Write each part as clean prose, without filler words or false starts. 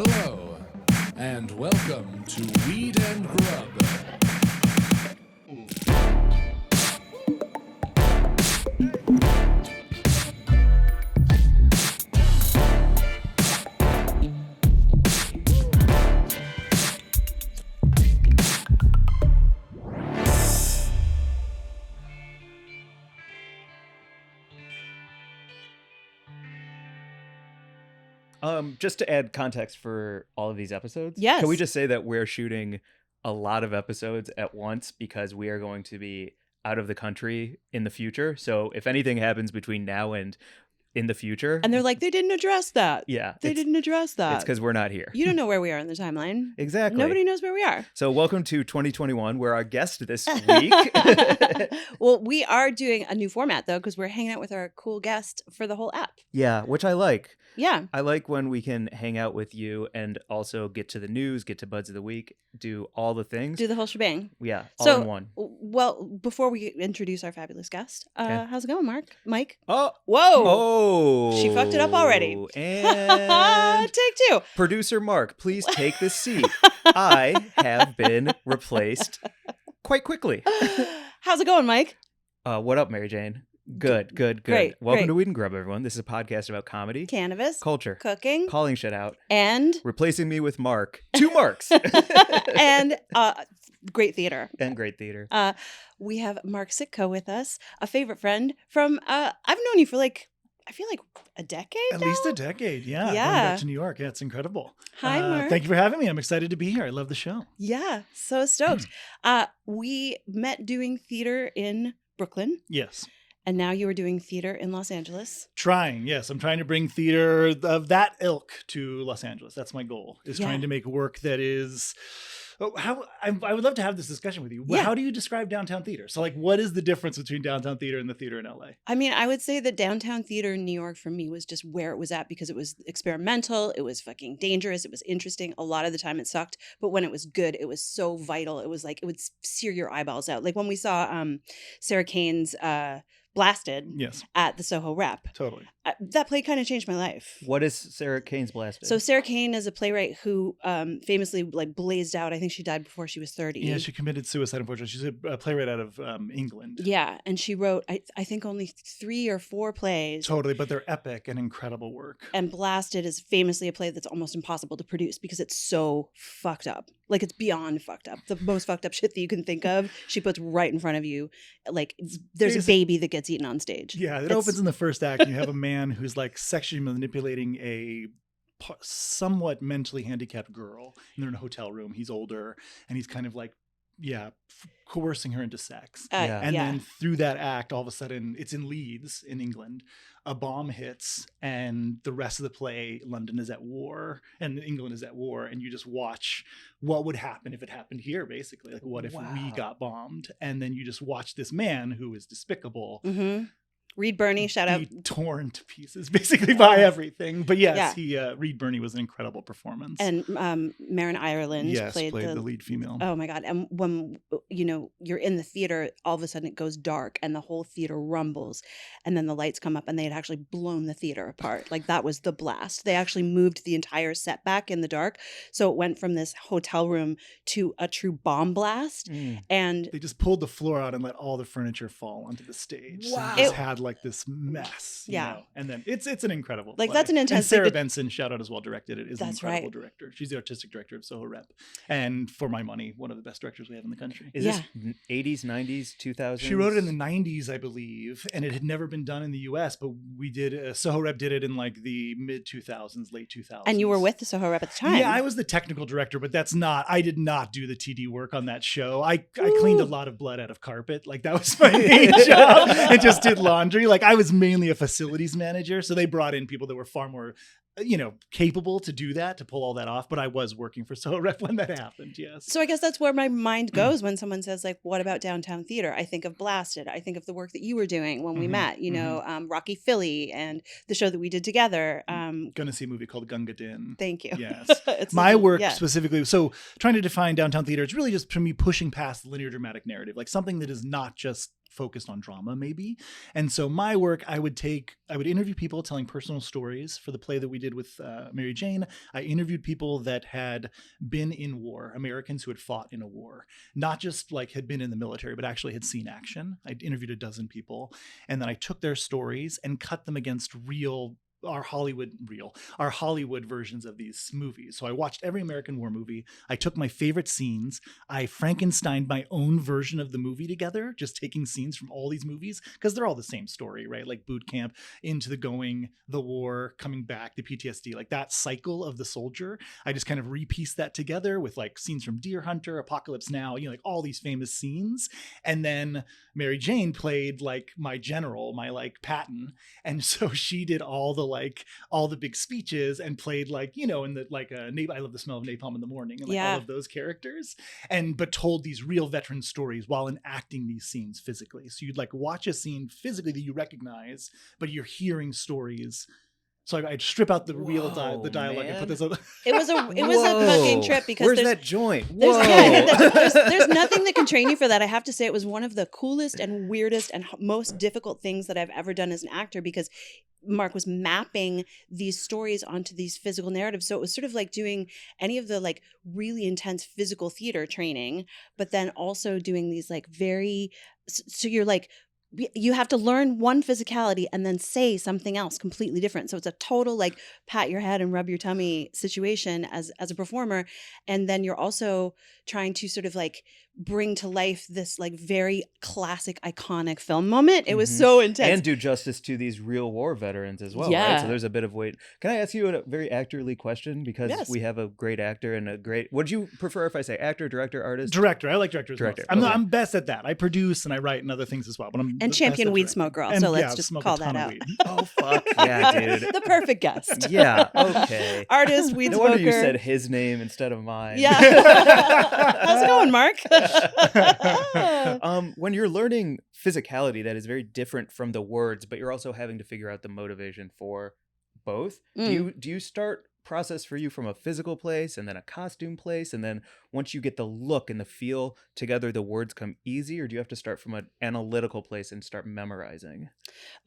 Hello, and welcome to Weed and Grub. Just to add context for all of these episodes, yes. Can we just say that we're shooting a lot of episodes at once because we are going to be out of the country in the future? So if anything happens between now and in the future, And they're like, they didn't address that. yeah, They didn't address that. It's because we're not here. You don't know where we are in the timeline. Exactly. Nobody knows where we are. So welcome to 2021. We're our guest this week. Well, we are doing a new format, though, because we're hanging out with our cool guest for the whole app. Yeah, which I like. Yeah. I like when we can hang out with you and also get to the news, get to Buds of the Week, do all the things. Do the whole shebang. Yeah, so, all in one. Well, before we introduce our fabulous guest, how's it going, Mike? Oh. Whoa. Oh. She fucked it up already. And Take two. Producer Mark, please take this seat. I have been replaced quite quickly. How's it going, Mike? What up, Mary Jane? Good. Great, Welcome great. to Weed and Grub, everyone. This is a podcast about comedy, Cannabis, culture, cooking, calling shit out, and replacing me with Mark. 2 Marks. and great theater. And great theater. We have Mark Sitko with us, a favorite friend from I've known you for I feel like a decade At now? least a decade, yeah. Yeah. Going back to New York. Yeah, it's incredible. Hi, Mark. Thank you for having me. I'm excited to be here. I love the show. Yeah, so stoked. We met doing theater in Brooklyn, Yes. and now you are doing theater in Los Angeles. Trying, yes. I'm trying to bring theater of that ilk to Los Angeles. That's my goal, is trying to make work that is... I would love to have this discussion with you. Yeah. How do you describe downtown theater? So, what is the difference between downtown theater and the theater in LA? I mean, I would say that downtown theater in New York for me was just where it was at because it was experimental. It was fucking dangerous. It was interesting. A lot of the time it sucked. But when it was good, it was so vital. It was like, it would sear your eyeballs out. Like when we saw Sarah Kane's Blasted Yes. at the Soho Rep. Totally. That play kind of changed my life. What is Sarah Kane's Blasted? So Sarah Kane is a playwright who famously blazed out. I think she died before she was 30. Yeah, she committed suicide, unfortunately. She's a playwright out of England. Yeah, and she wrote, I think, only 3 or 4 plays. Totally, but they're epic and incredible work. And Blasted is famously a play that's almost impossible to produce because it's so fucked up. Like, it's beyond fucked up. The most fucked up shit that you can think of, she puts right in front of you. Like, there's a baby that gets eaten on stage. Yeah, it opens in the first act, and you have a man who's like sexually manipulating a somewhat mentally handicapped girl. And they're in a hotel room. He's older, and he's kind of like, coercing her into sex. And then through that act, all of a sudden, it's in Leeds in England. A bomb hits, and the rest of the play, London is at war, and England is at war, and you just watch what would happen if it happened here, basically. Like, what if we got bombed? And then you just watch this man who is despicable. Mm-hmm. Reed Birney, shout out. Torn to pieces, basically, by everything. But yes, Reed Birney was an incredible performance. And Marin Ireland played the lead female. Oh my God. And when, you're in the theater, all of a sudden it goes dark and the whole theater rumbles. And then the lights come up and they had actually blown the theater apart. Like, that was the blast. They actually moved the entire set back in the dark. So it went from this hotel room to a true bomb blast. And they just pulled the floor out and let all the furniture fall onto the stage. Wow. So you just had like this mess. You know? And then it's an incredible play. That's an intense. And Sarah Benson, shout out as well, directed it. Is an incredible director. She's the artistic director of Soho Rep, and for my money, one of the best directors we have in the country. Is this 80s, 90s, 2000s? She wrote it in the 90s, I believe, and it had never been done in the US. But we did. Soho Rep did it in like the mid 2000s, late 2000s. And you were with the Soho Rep at the time. Yeah, I was the technical director, but I did not do the TD work on that show. I cleaned a lot of blood out of carpet. Like, that was my main job. I just did laundry. Like, I was mainly a facilities manager, so they brought in people that were far more capable to do that, to pull all that off. But I was working for Soho Rep when that happened. Yes. So I guess that's where my mind goes when someone says, like, what about downtown theater? I think of Blasted. I think of the work that you were doing when we met, Rocky Philly and the show that we did together. Gonna see a movie called Gunga Din. Thank you. Yes. My work specifically. So trying to define downtown theater, it's really just for me pushing past the linear dramatic narrative, like something that is not just focused on drama maybe. And so my work, I would interview people telling personal stories. For the play that we did with Mary Jane, I interviewed people that had been in war, Americans who had fought in a war, not just like had been in the military, but actually had seen action. I interviewed a dozen people, and then I took their stories and cut them against our Hollywood versions of these movies. So I watched every American war movie. I took my favorite scenes. I Frankensteined my own version of the movie together, just taking scenes from all these movies, because they're all the same story, right? Like boot camp, into the war, coming back, the PTSD, like that cycle of the soldier. I just kind of repieced that together with like scenes from Deer Hunter, Apocalypse Now, like all these famous scenes. And then Mary Jane played like my general, my like Patton. And so she did all the big speeches and played like, in the like I love the smell of napalm in the morning, and like all of those characters, but told these real veteran stories while enacting these scenes physically. So you'd like watch a scene physically that you recognize, but you're hearing stories. So I'd strip out the the dialogue, and put this on. It was a cooking trip, because where's that joint? There's nothing that can train you for that. I have to say, it was one of the coolest and weirdest and most difficult things that I've ever done as an actor, because Mark was mapping these stories onto these physical narratives. So it was sort of like doing any of the like really intense physical theater training, but then also doing these like so you're like, you have to learn one physicality and then say something else completely different. So it's a total like pat your head and rub your tummy situation as a performer. And then you're also trying to sort of like bring to life this like very classic, iconic film moment. It was so intense. And do justice to these real war veterans as well, Yeah. right? So there's a bit of weight. Can I ask you a very actorly question? Because we have a great actor and a great... Would you prefer if I say actor, director, artist? Director. I like directors. Director. I'm best at that. I produce and I write and other things as well. But and champion weed smoke girl. So let's just call that out. Oh, fuck yeah, dude. The perfect guest. Yeah, okay. Artist, weed no smoker. wonder you said his name instead of mine. Yeah. How's it going, Mark? When you're learning physicality, that is very different from the words, but you're also having to figure out the motivation for both. Do you start process for you from a physical place and then a costume place, and then once you get the look and the feel together, the words come easy, or do you have to start from an analytical place and start memorizing?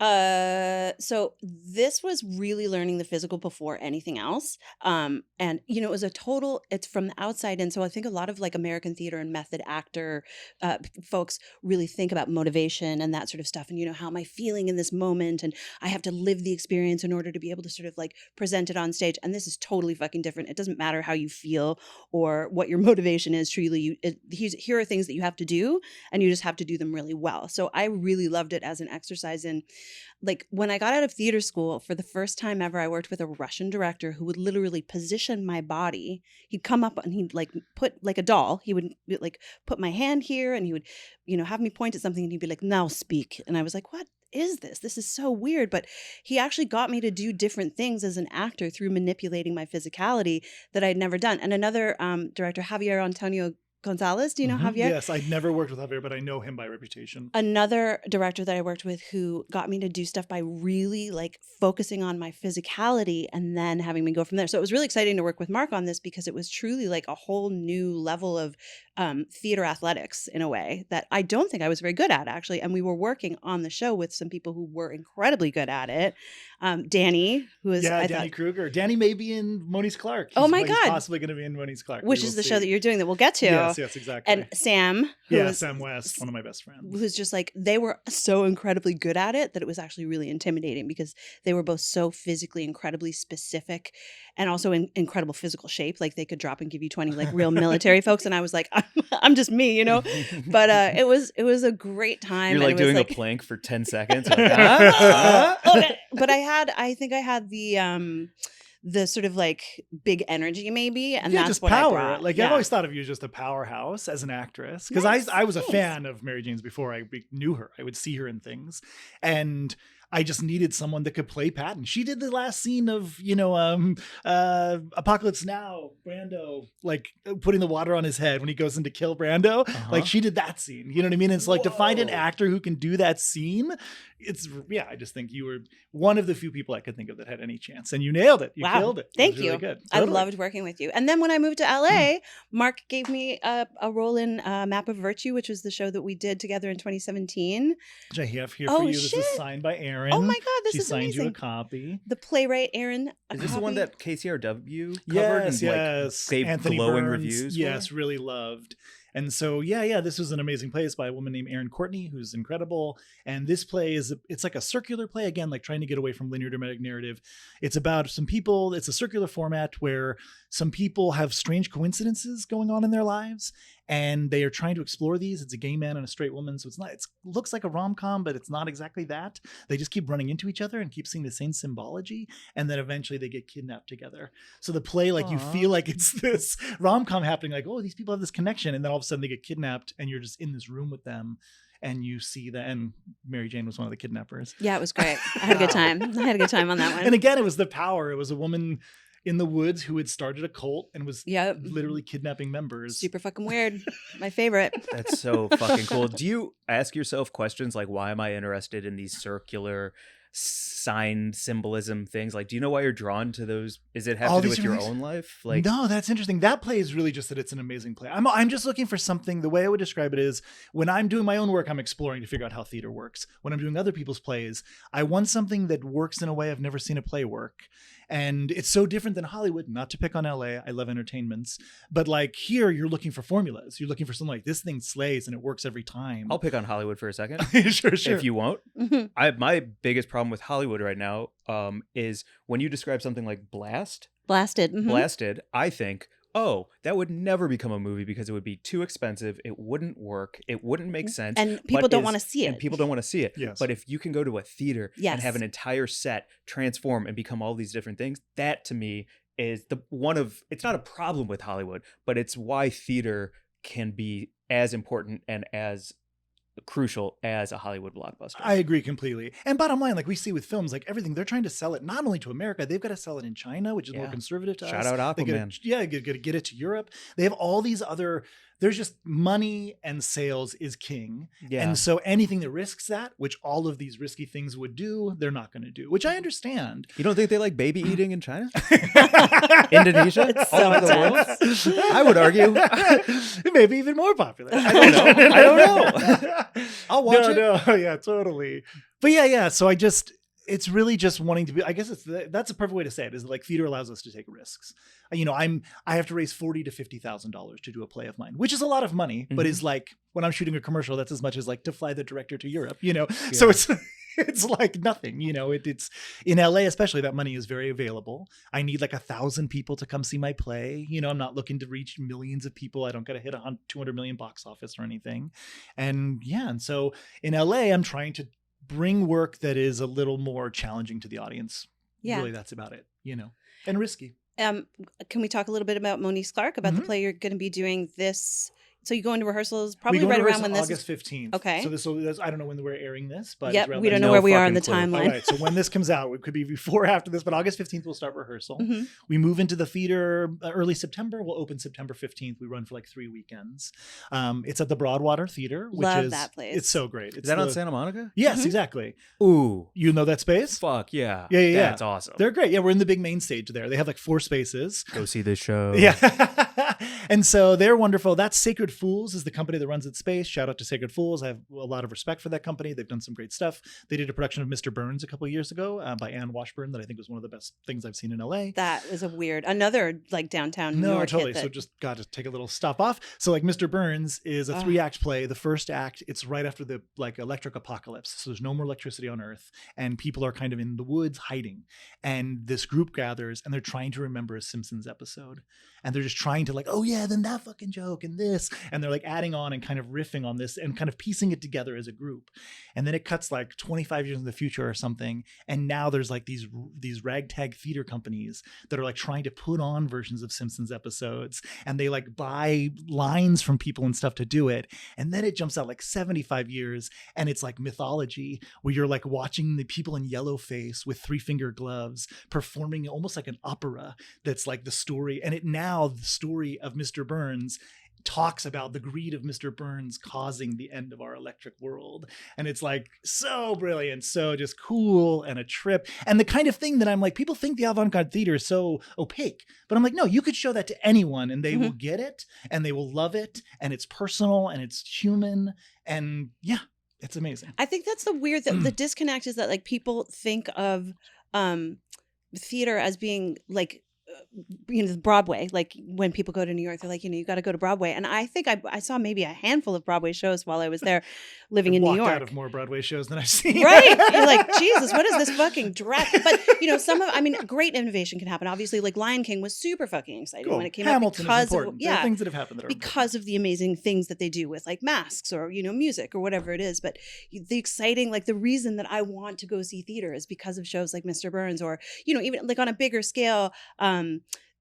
So this was really learning the physical before anything else. And it was it's from the outside in. So I think a lot of like American theater and method actor folks really think about motivation and that sort of stuff. And how am I feeling in this moment? And I have to live the experience in order to be able to sort of like present it on stage. And this is totally fucking different. It doesn't matter how you feel or what your motivation is. Truly, here are things that you have to do, and you just have to do them really well. So I really loved it as an exercise in, like, when I got out of theater school, for the first time ever, I worked with a Russian director who would literally position my body. He'd come up and he'd like put like a doll. He would like put my hand here, and he would, have me point at something, and he'd be like, "Now speak." And I was like, "What is this? This is so weird." But he actually got me to do different things as an actor through manipulating my physicality that I'd never done. And another director, Javier Antonio Gonzalez. Do you know Javier? Yes, I'd never worked with Javier, but I know him by reputation. Another director that I worked with who got me to do stuff by really like focusing on my physicality and then having me go from there. So it was really exciting to work with Mark on this, because it was truly like a whole new level of theater athletics in a way that I don't think I was very good at, actually. And we were working on the show with some people who were incredibly good at it. Danny, who is Danny Kruger. Danny may be in Moniece Clark. Oh my God, God, he's possibly going to be in Moniece Clark, which is the show that you're doing that we'll get to. Yes, exactly. And Sam, Sam West, one of my best friends, who's just like, they were so incredibly good at it that it was actually really intimidating, because they were both so physically incredibly specific and also in incredible physical shape. Like they could drop and give you 20 like real military folks, and I was like, I'm just me, But it was a great time. You're like doing a plank for 10 seconds. Like, okay. But I think I had the sort of like big energy maybe, and that's just what power. I brought. Like I've always thought of you as just a powerhouse as an actress, because I was a fan of Mary Jane's before I knew her. I would see her in things, and I just needed someone that could play Patton. She did the last scene of, Apocalypse Now, Brando, like putting the water on his head when he goes in to kill Brando. Like she did that scene. You know what I mean? It's like to find an actor who can do that scene. I just think you were one of the few people I could think of that had any chance. And you nailed it. You killed it. Thank it was you. Really good. I Totally. loved working with you. And then when I moved to LA, Mark gave me a role in Map of Virtue, which was the show that we did together in 2017. Which I have here for you. This is signed by Erin. Oh my God, this she is signed amazing. you a copy. The playwright Erin. Is this the one that KCRW covered? Yes, and, yes. Gave Anthony glowing Burns, reviews. Yes, really loved. And so, this was an amazing play. It's by a woman named Erin Courtney, who's incredible. And this play it's like a circular play, again, like trying to get away from linear dramatic narrative. It's about some people. It's a circular format where some people have strange coincidences going on in their lives, and they are trying to explore these. It's a gay man and a straight woman. So it looks like a rom-com, but it's not exactly that. They just keep running into each other and keep seeing the same symbology. And then eventually they get kidnapped together. So the play, like you feel like it's this rom-com happening, like, oh, these people have this connection. And then all of a sudden they get kidnapped and you're just in this room with them. And you see that, and Mary Jane was one of the kidnappers. Yeah, it was great. I had a good time. I had a good time on that one. And again, it was the power. It was a woman in the woods who had started a cult and was literally kidnapping members. Super fucking weird. My favorite. That's so fucking cool. Do you ask yourself questions like, why am I interested in these circular sign symbolism things? Like, do you know why you're drawn to those? Is it have to do with your own life? Like, no, that's interesting. That play is really just that it's an amazing play. I'm just looking for something. The way I would describe it is, when I'm doing my own work, I'm exploring to figure out how theater works. When I'm doing other people's plays, I want something that works in a way I've never seen a play work. And it's so different than Hollywood. Not to pick on LA, I love entertainments, but like here, you're looking for formulas. You're looking for something like, this thing slays and it works every time. I'll pick on Hollywood for a second. Sure. If you won't. Mm-hmm. My biggest problem with Hollywood right now is when you describe something like Blasted. Mm-hmm. Blasted, I think, oh, that would never become a movie because it would be too expensive. It wouldn't work. It wouldn't make sense. And people don't want to see it. And people don't want to see it. Yes. But if you can go to a theater Yes. and have an entire set transform and become all these different things, that to me is it's not a problem with Hollywood, but it's why theater can be as important and as crucial as a Hollywood blockbuster. I agree completely. And bottom line, like we see with films, like everything, they're trying to sell it not only to America, they've got to sell it in China, which is more conservative to us. Shout out Aquaman. Got to get it to Europe. They have all these other, there's just money and sales is king. Yeah. And so anything that risks that, which all of these risky things would do, they're not going to do, which I understand. You don't think they like baby eating in China? Indonesia? It's all so over the world? intense. I would argue. It may be even more popular. I don't know. I'll watch it. No, yeah, totally. But yeah. So it's really just wanting to be, I guess that's a perfect way to say it, is like theater allows us to take risks. I have to raise $40,000 to $50,000 to do a play of mine, which is a lot of money, but is like, when I'm shooting a commercial, that's as much as like to fly the director to Europe, So it's like nothing, it's in LA, especially, that money is very available. I need like 1,000 people to come see my play. I'm not looking to reach millions of people. I don't got to hit 200 million box office or anything. And so in LA, I'm trying to bring work that is a little more challenging to the audience. Yeah. Really, that's about it, and risky. Can we talk a little bit about Moniece Clark, about the play you're going to be doing this? So you go into rehearsals probably right around when this August 15th. Okay. So I don't know when we're airing this, but yep, we don't know where we are in the timeline. All right. So when this comes out, it could be before or after this, but August 15th we'll start rehearsal. Mm-hmm. We move into the theater early September. We'll open September 15th. We run for like 3 weekends. It's at the Broadwater Theater, which Love that place. It's so great. Is that on Santa Monica? Yes, exactly. Ooh. You know that space? Fuck yeah. Yeah. That's awesome. They're great. Yeah, we're in the big main stage there. They have like 4 spaces. Go see this show. Yeah. And so they're wonderful. That's Sacred Fools is the company that runs its space. Shout out to Sacred Fools. I have a lot of respect for that company. They've done some great stuff. They did a production of Mr. Burns a couple of years ago by Anne Washburn that I think was one of the best things I've seen in LA. That was another like downtown New York totally. hit So just got to take a little stop off. So like Mr. Burns is a 3-act play. The first act, it's right after the like electric apocalypse. So there's no more electricity on Earth and people are kind of in the woods hiding. And this group gathers and they're trying to remember a Simpsons episode. And they're just trying to like, oh yeah, then that fucking joke and this. And they're like adding on and kind of riffing on this and kind of piecing it together as a group. And then it cuts like 25 years in the future or something. And now there's like these ragtag theater companies that are like trying to put on versions of Simpsons episodes, and they like buy lines from people and stuff to do it. And then it jumps out like 75 years, and it's like mythology where you're like watching the people in yellow face with 3-finger gloves performing almost like an opera that's like the story. And the story of Mr. Burns talks about the greed of Mr. Burns causing the end of our electric world. And it's like so brilliant, so just cool and a trip. And the kind of thing that I'm like, people think the avant-garde theater is so opaque, but I'm like, no, you could show that to anyone and they will get it and they will love it. And it's personal and it's human. And yeah, it's amazing. I think that's the disconnect is that like people think of theater as being like, Broadway. Like when people go to New York, they're like, you got to go to Broadway. And I think I saw maybe a handful of Broadway shows while I was there living in New York. Out of more Broadway shows than I've seen. Right. You're like, Jesus, what is this fucking dreck? But, great innovation can happen. Obviously, like Lion King was super fucking exciting when it came Hamilton out is important. There are things that have happened that are because of the amazing things that they do with like masks or, music or whatever it is. But the exciting, like the reason that I want to go see theater is because of shows like Mr. Burns or, even like on a bigger scale,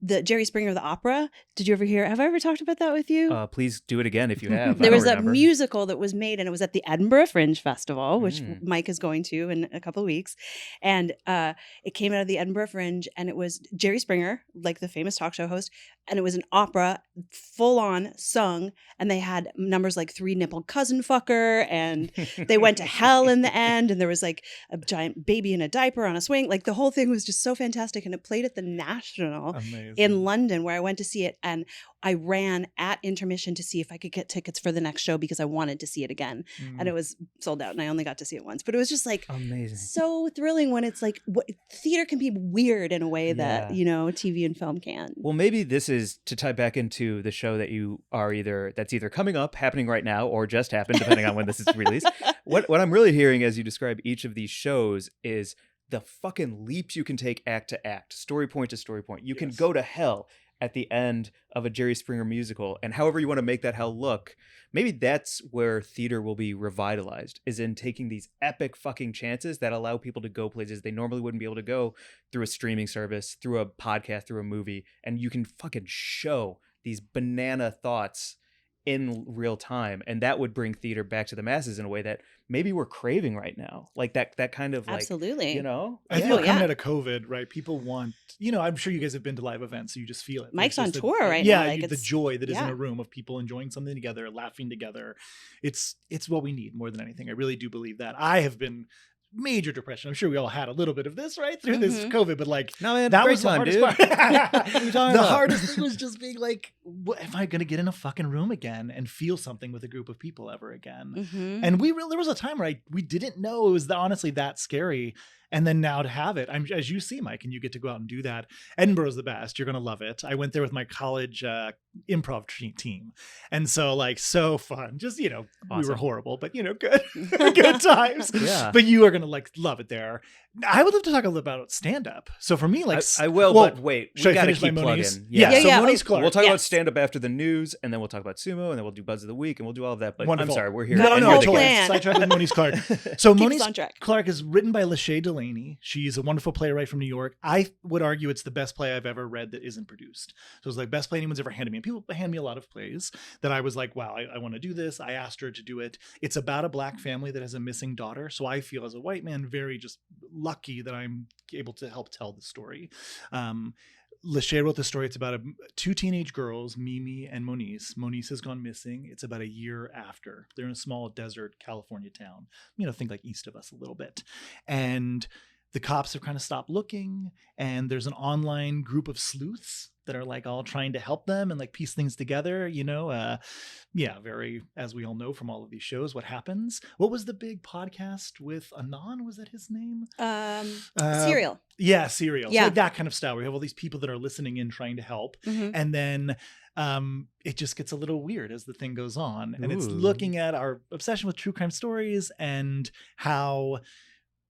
the Jerry Springer the Opera. Did you ever hear? Have I ever talked about that with you? Please do it again if you have. There was a musical that was made, and it was at the Edinburgh Fringe Festival, which Mike is going to in a couple of weeks. And it came out of the Edinburgh Fringe, and it was Jerry Springer, like the famous talk show host, and it was an opera, full on sung, and they had numbers like 3-Nipple Cousin Fucker, and they went to hell in the end, and there was like a giant baby in a diaper on a swing. Like the whole thing was just so fantastic, and it played at the National. Amazing. In London, where I went to see it, and I ran at intermission to see if I could get tickets for the next show because I wanted to see it again. And it was sold out, and I only got to see it once. But it was just like amazing, so thrilling when it's like theater can be weird in a way that TV and film can. Well, maybe this is to tie back into the show that you are that's either coming up, happening right now, or just happened, depending on when this is released. What I'm really hearing as you describe each of these shows is the fucking leaps you can take act to act, story point to story point. You can go to hell at the end of a Jerry Springer musical, and however you want to make that hell look, maybe that's where theater will be revitalized, is in taking these epic fucking chances that allow people to go places they normally wouldn't be able to go through a streaming service, through a podcast, through a movie, and you can fucking show these banana thoughts in real time, and that would bring theater back to the masses in a way that maybe we're craving right now, like that kind of like, absolutely, I feel coming out of COVID, right? People want, I'm sure you guys have been to live events, so you just feel it. Mike's on tour right now. Yeah, the joy that is in a room of people enjoying something together, laughing together. It's what we need more than anything. I really do believe that. I have been major depression. I'm sure we all had a little bit of this right through this COVID, but like no, man, that great was the time, hardest dude. part. The hardest thing was just being like, what, am I going to get in a fucking room again and feel something with a group of people ever again? And there was a time where we didn't know it was honestly that scary. And then now to have it, as you see, Mike, and you get to go out and do that. Edinburgh's the best. You're going to love it. I went there with my college improv team. And so so fun. Just, awesome. We were horrible, but good, good times. Yeah. But you are going to love it there. I would love to talk a little about stand-up. So for me, I will, but wait, we got to keep plugging. Moniece Clark. We'll talk about stand-up after the news, and then we'll talk about sumo, and then we'll do Buzz of the Week, and we'll do all of that. But wonderful. I'm sorry, we're here. No, sidetrack with Moniece Clark. So Moniece Clark is written by LaShea Delaney. She's a wonderful playwright from New York. I would argue it's the best play I've ever read that isn't produced. So it's like best play anyone's ever handed me. And people hand me a lot of plays that I was like, wow, I want to do this. I asked her to do it. It's about a Black family that has a missing daughter. So I feel as a white man very just lucky that I'm able to help tell the story. LaShea wrote the story. It's about two teenage girls, Mimi and Moniece. Moniece has gone missing. It's about a year after. They're in a small desert California town. Think like east of us a little bit. And the cops have kind of stopped looking, and there's an online group of sleuths that are like all trying to help them and like piece things together, very, as we all know from all of these shows, what happens. What was the big podcast with Anon? Was that his name? Serial. Yeah, Serial. Yeah. So like that kind of style. We have all these people that are listening in, trying to help. And then it just gets a little weird as the thing goes on. And it's looking at our obsession with true crime stories and how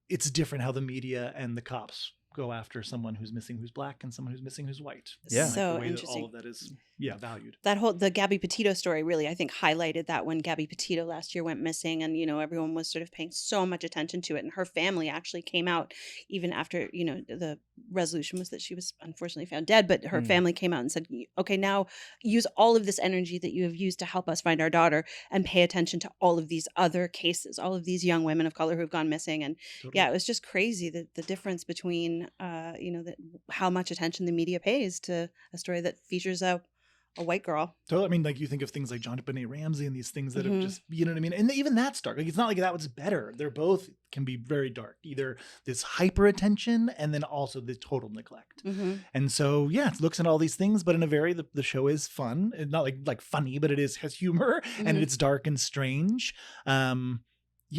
it's different how the media and the cops go after someone who's missing who's black and someone who's missing who's white. Yeah. And, So the way that interesting. all of that is valued. The Gabby Petito story really, I think, highlighted that when Gabby Petito last year went missing, and everyone was sort of paying so much attention to it, and her family actually came out even after the resolution was that she was unfortunately found dead, but her family came out and said, okay, now use all of this energy that you have used to help us find our daughter and pay attention to all of these other cases, all of these young women of color who've gone missing. And Totally. it was just crazy the difference between how much attention the media pays to a story that features a white girl. Totally. I mean, like you think of things like John Benet Ramsey and these things that have Mhm. just, you know what I mean? And even that's dark. Like it's not like that was better. They're both can be very dark. Either this hyper attention and then also the total neglect. Mm-hmm. And so, it looks at all these things, but in a very, the show is fun. It's not like funny, but it has humor and Mhm. it's dark and strange.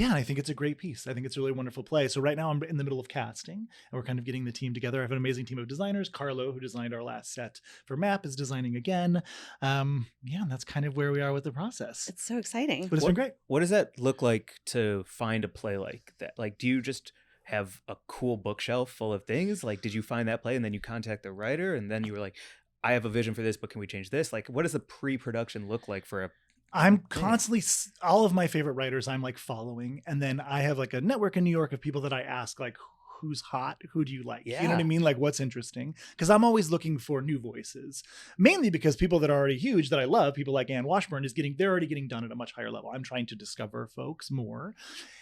I think it's a great piece. I think it's a really wonderful play. So right now I'm in the middle of casting and we're kind of getting the team together. I have an amazing team of designers. Carlo, who designed our last set for MAP, is designing again. And that's kind of where we are with the process. It's so exciting. But it's been great. What does that look like to find a play like that? Like, do you just have a cool bookshelf full of things? Like, did you find that play and then you contact the writer and then you were like, I have a vision for this, but can we change this? Like, what does the pre-production look like for a I'm constantly, all of my favorite writers I'm like following. And then I have like a network in New York of people that I ask like, who's hot? Who do you like? You know what I Yeah. mean? Like what's interesting? Because I'm always looking for new voices, mainly because people that are already huge that I love, people like Anne Washburn they're already getting done at a much higher level. I'm trying to discover folks more.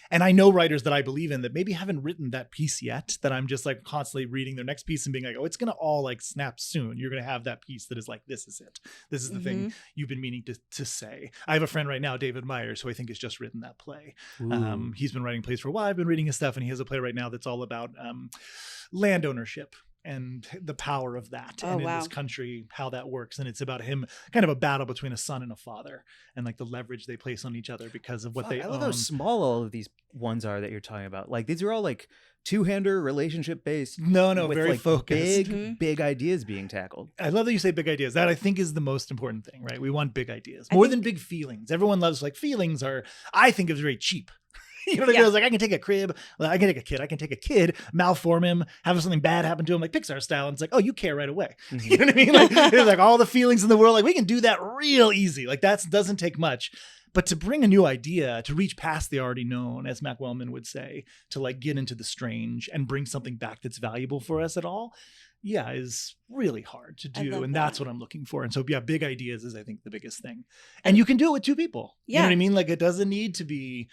And I know writers that I believe in that maybe haven't written that piece yet, that I'm just like constantly reading their next piece and being like, oh, it's going to all like snap soon. You're going to have that piece that is like, this is it. This is the thing you've been meaning to say. I have a friend right now, David Myers, who I think has just written that play. He's been writing plays for a while. I've been reading his stuff and he has a play right now that's all about land ownership and the power of that in this country, how that works. And it's about him, kind of a battle between a son and a father and like the leverage they place on each other because of what they I own. love how small all of these ones are that you're talking about. Like these are all like two-hander relationship based. No, with very like focused. big ideas being tackled. I love that you say big ideas. That I think is the most important thing, right? We want big ideas more than big feelings. Everyone loves like feelings I think is very cheap. You know what I mean? It's like I can take a crib, I can take a kid, malform him, have something bad happen to him, like Pixar style, and it's like, oh, you care right away. You know what I mean? Like it's like all the feelings in the world, like we can do that real easy. Like that doesn't take much. But to bring a new idea, to reach past the already known, as Mac Wellman would say, to like get into the strange and bring something back that's valuable for us at all, is really hard to do. And that's what I'm looking for. And so, big ideas is, I think, the biggest thing. And you can do it with two people. You know what I mean? Like it doesn't need to be,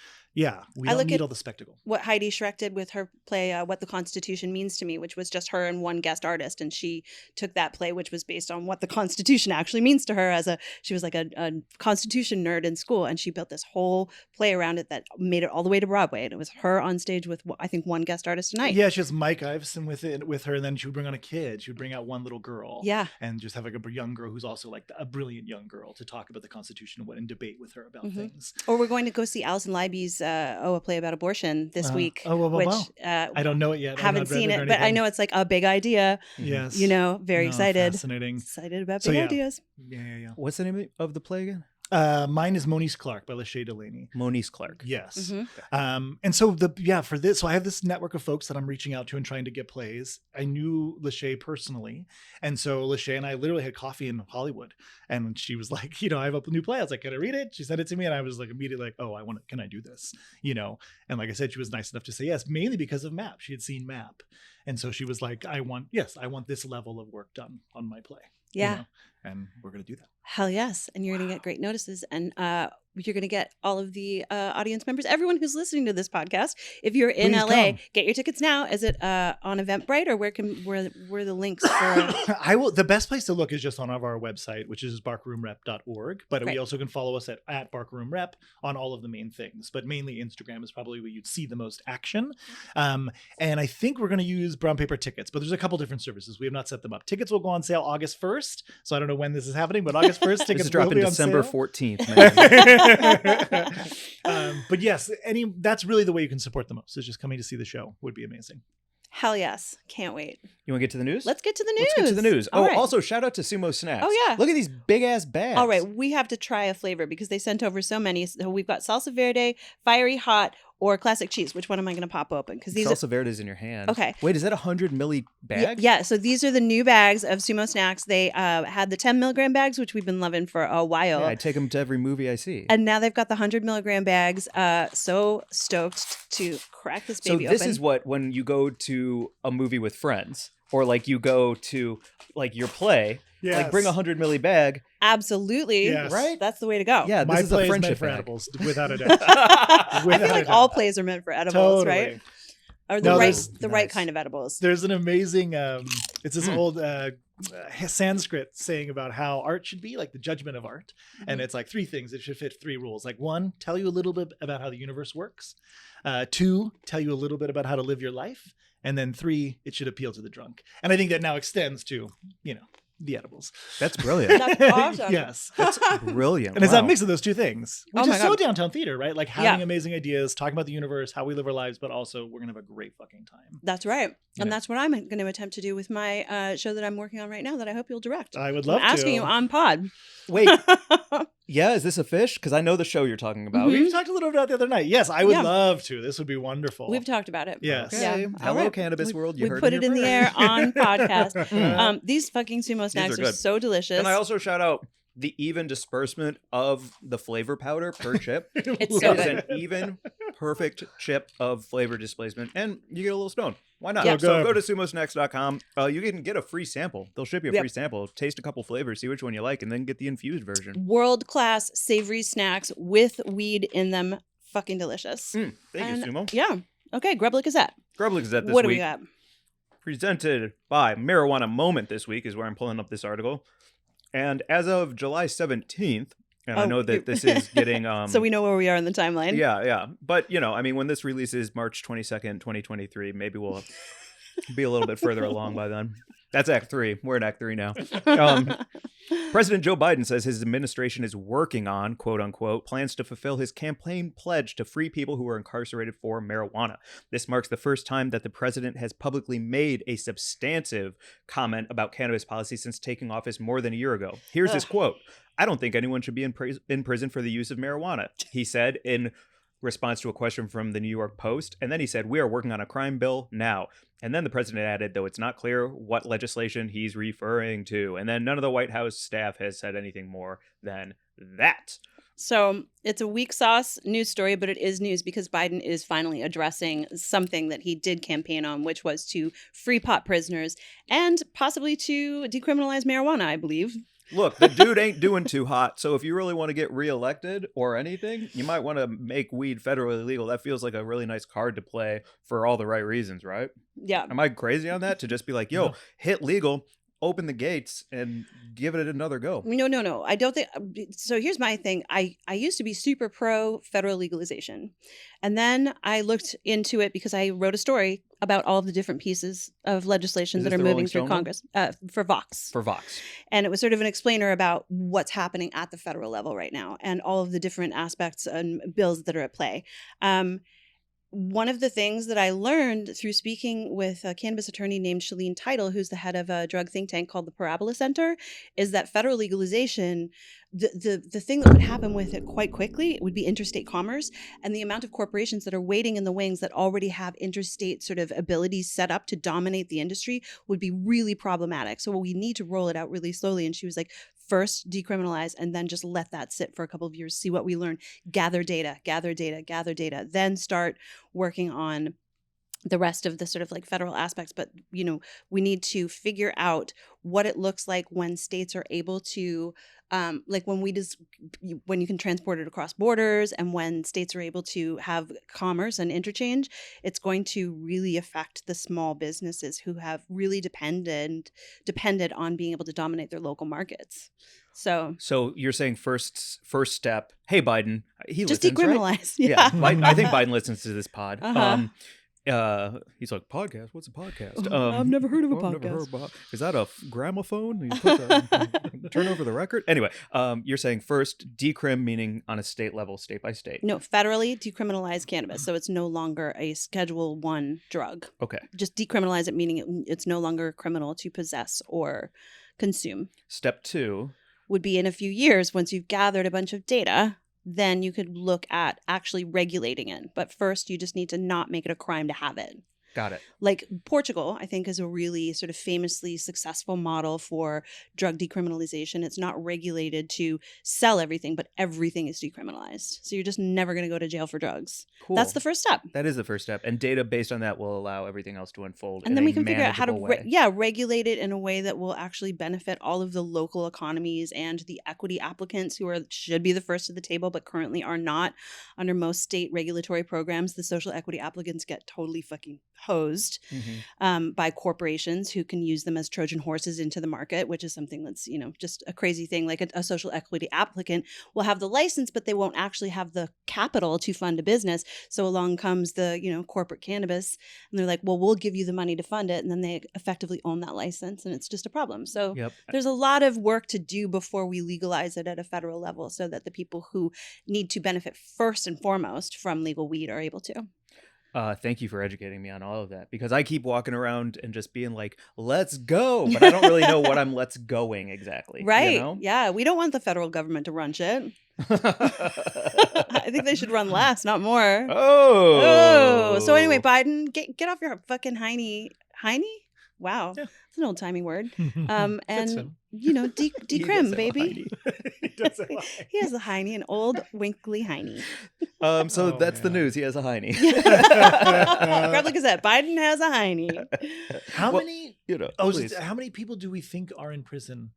we don't need all the spectacle. What Heidi Schreck did with her play, What the Constitution Means to Me, which was just her and one guest artist. And she took that play, which was based on what the Constitution actually means to her she was like a Constitution nerd in school. And she built this whole play around it that made it all the way to Broadway. And it was her on stage with, I think, one guest artist a night. Yeah, she has Mike Iveson with her. And then she would bring on a kid. She would bring out one little girl. Yeah. And just have like a young girl who's also like a brilliant young girl to talk about the Constitution and debate with her about things. Or we're going to go see Alison Leiby's a play about abortion this week. Which I don't know it yet. Haven't seen it, but I know it's like a big idea. Yes. Very excited. Fascinating. Excited about big ideas. Yeah. What's the name of the play again? Mine is Moniece Clark by LaShea Delaney. Moniece Clark. Yes. And so for this, so I have this network of folks that I'm reaching out to and trying to get plays. I knew LaShea personally. And so LaShea and I literally had coffee in Hollywood. And she was like, I have a new play. I was like, can I read it? She sent it to me. And I was like, immediately like, oh, can I do this? And like I said, she was nice enough to say yes, mainly because of MAP. She had seen MAP. And so she was like, I want this level of work done on my play. Yeah. And we're going to do that. Hell yes. And you're going to get great notices. And you're going to get all of the audience members, everyone who's listening to this podcast. If you're in Please LA, come. get your tickets now. Is it on Eventbrite or where the links for? The best place to look is just on our website, which is barkroomrep.org. But Great. we also can follow us at barkroomrep on all of the main things. But mainly Instagram is probably where you'd see the most action. And I think we're going to use brown paper tickets, but there's a couple different services. We have not set them up. Tickets will go on sale August 1st. So I don't know when this is happening, but August 1st, This tickets is dropping will be on December sale. 14th, man. But yes, that's really the way you can support the most, is just coming to see the show would be amazing. Hell yes. Can't wait. You want to get to the news? Let's get to the news. Let's get to the news. All right. Also shout out to TSUMo Snacks. Oh, yeah. Look at these big ass bags. All right. We have to try a flavor because they sent over so many. So we've got salsa verde, fiery hot, or classic cheese. Which one am I going to pop open? Because these Salsa Verde is in your hand. Okay. Wait, is that 100 milli bag? Yeah, so these are the new bags of SUMo Snacks. They had the 10 milligram bags, which we've been loving for a while. Yeah, I take them to every movie I see. And now they've got the 100 milligram bags. So stoked to crack this baby So this open. is what, when you go to a movie with friends, or like you go to like your play, like bring a 100 milli bag. Absolutely. Yes. Right? That's the way to go. Yeah, My this is play a is meant friendship for bag. edibles, without a doubt. I feel Without a like doubt. all plays are meant for edibles, Totally. right? Or the No, right there's- right nice. kind of edibles. There's an amazing, it's this old Sanskrit saying about how art should be, like the judgment of art. And it's like 3 things. It should fit 3 rules. Like 1, tell you a little bit about how the universe works. 2, tell you a little bit about how to live your life. And then 3, it should appeal to the drunk. And I think that now extends to, the edibles. That's brilliant. That's awesome. Yes. That's brilliant. And it's Wow. that mix of those 2 things, which Oh my is so God. downtown theater, right? Like having Yeah. amazing ideas, talking about the universe, how we live our lives, but also we're going to have a great fucking time. That's right. Yeah. And that's what I'm going to attempt to do with my show that I'm working on right now that I hope you'll direct. I would I'm love to. asking you on pod. Wait, yeah, is this a fish? Because I know the show you're talking about. Mhm. We talked a little about it the other night. Yes, I would Yeah. love to. This would be wonderful. We've talked about it. Yes. Okay. Yeah. All Hello, right. cannabis world. You We heard put it in the air on podcast. Mm. These fucking SUMo Snacks are are good. so delicious. And I also shout out the even disbursement of the flavor powder per chip. It's It so is good. an even, perfect chip of flavor displacement, and you get a little stone. Why not? Yeah. So Good. go to sumosnacks.com. You can get a free sample. They'll ship you a Yep. free sample. Taste a couple flavors, see which one you like, and then get the infused version. World-class savory snacks with weed in them. Fucking delicious. Thank And- you, Sumo. Yeah. Okay, Grub Gazette. Grub Gazette this What do week, we got? presented by Marijuana Moment this week, is where I'm pulling up this article. And as of July 17th, and I Oh, know that you- this is getting... So we know where we are in the timeline. Yeah. But, I mean, when this releases March 22nd, 2023, maybe we'll be a little bit further along by then. That's Act 3. We're in Act 3 now. President Joe Biden says his administration is working on, quote unquote, plans to fulfill his campaign pledge to free people who are incarcerated for marijuana. This marks the first time that the president has publicly made a substantive comment about cannabis policy since taking office more than a year ago. Here's his quote. "I don't think anyone should be in prison for the use of marijuana," he said in response to a question from the New York Post. And then he said, "We are working on a crime bill now." And then the president added, though it's not clear what legislation he's referring to. And then none of the White House staff has said anything more than that. So it's a weak sauce news story, but it is news because Biden is finally addressing something that he did campaign on, which was to free pot prisoners and possibly to decriminalize marijuana, I believe. Look, the dude ain't doing too hot. So if you really want to get reelected or anything, you might want to make weed federally legal. That feels like a really nice card to play for all the right reasons, right? Yeah. Am I crazy on that? To just be like, yo, No. hit legal, open the gates, and give it another go. No. I don't think so. Here's my thing. I used to be super pro federal legalization. And then I looked into it because I wrote a story about all of the different pieces of legislation Is that this are the moving Rolling through Stone one? Congress for Vox. For Vox. And it was sort of an explainer about what's happening at the federal level right now and all of the different aspects and bills that are at play. One of the things that I learned through speaking with a cannabis attorney named Shalene Title, who's the head of a drug think tank called the Parabola Center, is that federal legalization, the thing that would happen with it quite quickly would be interstate commerce, and the amount of corporations that are waiting in the wings that already have interstate sort of abilities set up to dominate the industry would be really problematic. So we need to roll it out really slowly. And she was like, first decriminalize and then just let that sit for a couple of years, see what we learn, gather data, then start working on the rest of the sort of like federal aspects. But, we need to figure out what it looks like when states are able to, like when you can transport it across borders and when states are able to have commerce and interchange, it's going to really affect the small businesses who have really depended on being able to dominate their local markets. So you're saying first step, hey, Biden, he just listens, right? decriminalize. Yeah, I think Biden listens to this pod. Uh-huh. He's like, podcast? What's a podcast? I've never heard of a I've never podcast. heard about- Is that a gramophone? You put turn over the record? Anyway, you're saying first, decrim, meaning on a state level, state by state. No, federally decriminalize cannabis, so it's no longer a Schedule I drug. Okay. Just decriminalize it, meaning it's no longer criminal to possess or consume. Step 2. Would be in a few years, once you've gathered a bunch of data, then you could look at actually regulating it. But first, you just need to not make it a crime to have it. Got it. Like Portugal, I think, is a really sort of famously successful model for drug decriminalization. It's not regulated to sell everything, but everything is decriminalized. So you're just never going to go to jail for drugs. Cool. That's the first step. That is the first step. And data based on that will allow everything else to unfold. And in then a we can figure out how to manageable way. regulate it in a way that will actually benefit all of the local economies and the equity applicants who should be the first at the table, but currently are not. Under most state regulatory programs, the social equity applicants get totally fucking hosed by corporations who can use them as Trojan horses into the market, which is something that's, just a crazy thing. Like a social equity applicant will have the license, but they won't actually have the capital to fund a business. So along comes the, corporate cannabis, and they're like, well, we'll give you the money to fund it. And then they effectively own that license, and it's just a problem. So there's a lot of work to do before we legalize it at a federal level so that the people who need to benefit first and foremost from legal weed are able to. Thank you for educating me on all of that, because I keep walking around and just being like, let's go. But I don't really know what I'm let's going exactly. Right. Yeah. We don't want the federal government to run shit. I think they should run less, not more. Oh. So anyway, Biden, get off your fucking hiney. Hiney? Wow. Yeah. It's an old timey word. And decrim, baby. He has a hiney, an old winkly hiney. So that's the news. He has a hiney. Grub Gazette. Biden has a hiney. How many? Please. How many people do we think are in prison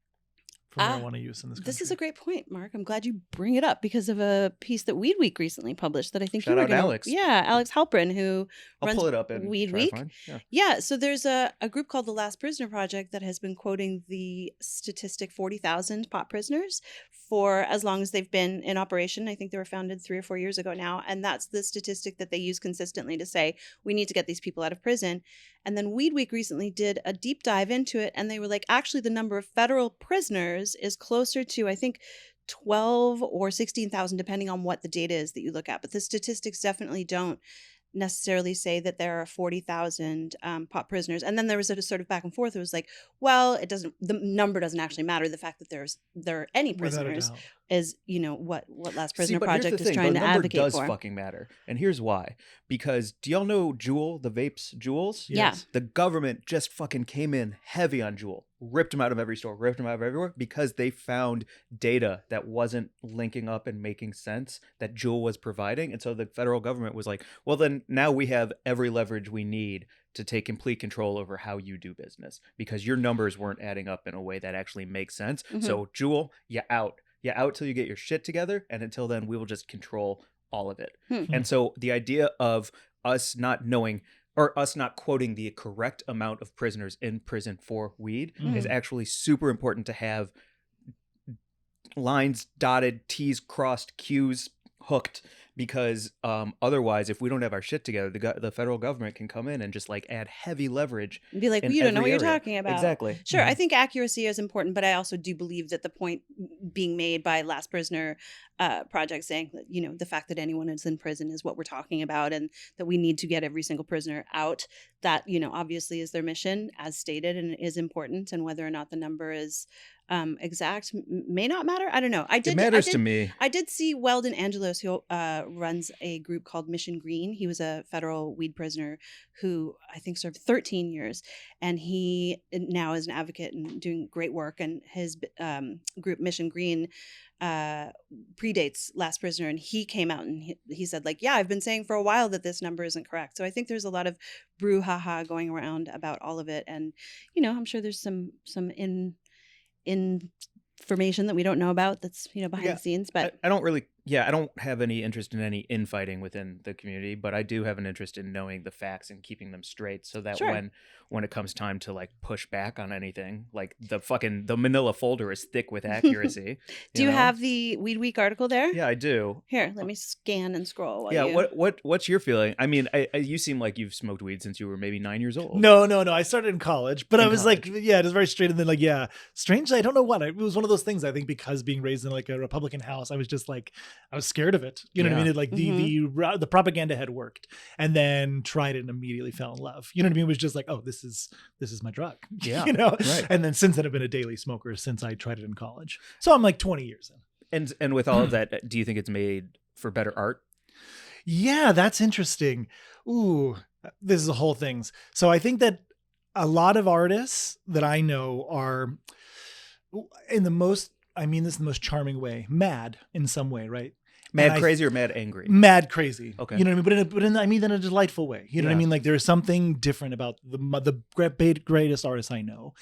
for marijuana use in this country? This is a great point, Mark. I'm glad you bring it up because of a piece that WeedWeek recently published that I think Shout you were out going to. Alex. Yeah, Alex Halprin, who runs pull it up in WeedWeek. Yeah, so there's a group called the Last Prisoner Project that has been quoting the statistic 40,000 pot prisoners for as long as they've been in operation. I think they were founded 3 or 4 years ago now. And that's the statistic that they use consistently to say, we need to get these people out of prison. And then WeedWeek recently did a deep dive into it. And they were like, actually, the number of federal prisoners is closer to, I think, 12 or 16,000, depending on what the data is that you look at. But the statistics definitely don't necessarily say that there are 40,000 pot prisoners. And then there was a sort of back and forth. It was like, well, the number doesn't actually matter. The fact that there are any prisoners is, what Last Prisoner Project is trying to advocate for. The number does fucking matter. And here's why. Because do y'all know Juul, the vapes Juuls? Yeah. The government just fucking came in heavy on Juul. Ripped them out of every store, ripped them out of everywhere, because they found data that wasn't linking up and making sense that Juul was providing. And so the federal government was like, well, then now we have every leverage we need to take complete control over how you do business, because your numbers weren't adding up in a way that actually makes sense. So Juul, you out. You out till you get your shit together. And until then, we will just control all of it. And so the idea of us not knowing, or us not quoting the correct amount of prisoners in prison for weed is actually super important to have lines dotted, T's crossed, Q's hooked, because otherwise, if we don't have our shit together, the federal government can come in and just like add heavy leverage and be like, well, you don't know what you're talking about. Exactly. Sure. I think accuracy is important, but I also do believe that the point being made by Last Prisoner Project saying that, the fact that anyone is in prison is what we're talking about, and that we need to get every single prisoner out, that, obviously is their mission as stated, and it is important. And whether or not the number is exact may not matter. I don't know. It matters to me. I did see Weldon Angelos, who runs a group called Mission Green. He was a federal weed prisoner who I think served 13 years, and he now is an advocate and doing great work. And his group Mission Green predates Last Prisoner, and he came out and he said, like, yeah, I've been saying for a while that this number isn't correct. So I think there's a lot of brouhaha going around about all of it, and I'm sure there's some information that we don't know about that's behind the scenes. But I don't have any interest in any infighting within the community, but I do have an interest in knowing the facts and keeping them straight, so that when it comes time to like push back on anything, like the manila folder is thick with accuracy. Do you have the WeedWeek article there? Yeah, I do. Here, let me scan and scroll. What's your feeling? I mean, you seem like you've smoked weed since you were maybe 9 years old. No. I started in college, but I was like, it was very straight. And then strangely, I don't know what. It was one of those things, I think, because being raised in like a Republican house, I was just like, I was scared of it. You know what I mean? It, like the propaganda had worked, and then tried it and immediately fell in love. You know what I mean? It was just like, oh, this is my drug. Yeah. Right. And then since then I've been a daily smoker since I tried it in college. So I'm like 20 years in. And with all of that, do you think it's made for better art? Yeah, that's interesting. Ooh, this is a whole thing. So I think that a lot of artists that I know are in the most, I mean this in the most charming way, mad in some way, right? Mad crazy or mad angry? Mad crazy. Okay. You know what I mean? But I mean that in a delightful way. You know what I mean? Like there's something different about the greatest artists I know.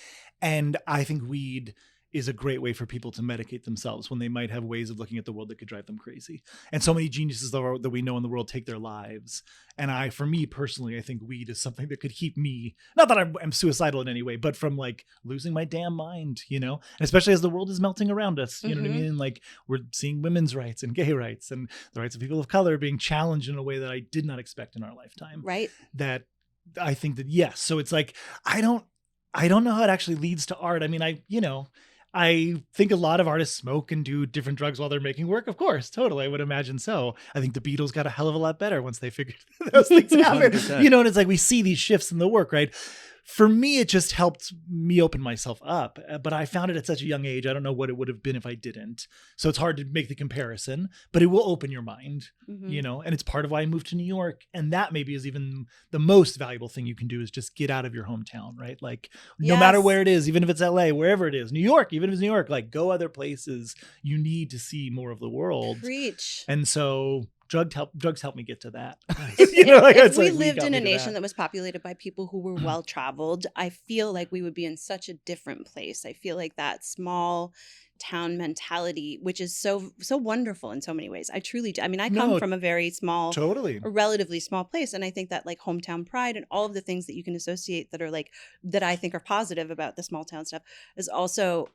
And I think weed is a great way for people to medicate themselves when they might have ways of looking at the world that could drive them crazy. And so many geniuses that we know in the world take their lives. And for me personally, I think weed is something that could keep me, not that I'm suicidal in any way, but from like losing my damn mind, you know, and especially as the world is melting around us, you know what I mean? And like we're seeing women's rights and gay rights and the rights of people of color being challenged in a way that I did not expect in our lifetime. Right. That I think that, yes. So it's like, I don't know how it actually leads to art. I mean, I think a lot of artists smoke and do different drugs while they're making work. Of course, totally. I would imagine so. I think the Beatles got a hell of a lot better once they figured those things out. 100%. You know, and it's like we see these shifts in the work, right? For me, it just helped me open myself up. But I found it at such a young age. I don't know what it would have been if I didn't. So it's hard to make the comparison, but it will open your mind, you know, and it's part of why I moved to New York. And that maybe is even the most valuable thing you can do is just get out of your hometown, right? Like no matter where it is, even if it's LA, wherever it is, New York, even if it's New York, like go other places. You need to see more of the world. Preach. And so drugs help me get to that. If we lived in a nation that was populated by people who were well traveled, I feel like we would be in such a different place. I feel like that small town mentality, which is so wonderful in so many ways. I truly do. I mean, I come from a very small, a relatively small place, and I think that like hometown pride and all of the things that you can associate that are like that I think are positive about the small town stuff is also,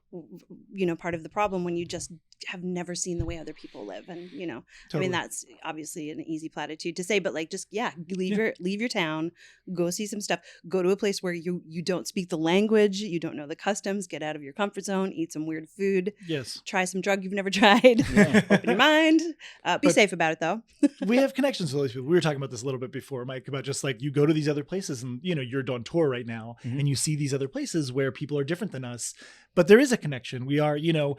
you know, part of the problem when you just have never seen the way other people live. And you know, I mean, that's obviously an easy platitude to say, but like just leave your town, go see some stuff, go to a place where you don't speak the language, you don't know the customs, get out of your comfort zone, eat some weird food. Yes. Try some drug you've never tried. Open your mind. Be safe about it, though. We have connections with all these people. We were talking about this a little bit before, Mike, about just like you go to these other places and, you know, you're on tour right now and you see these other places where people are different than us. But there is a connection. We are, you know,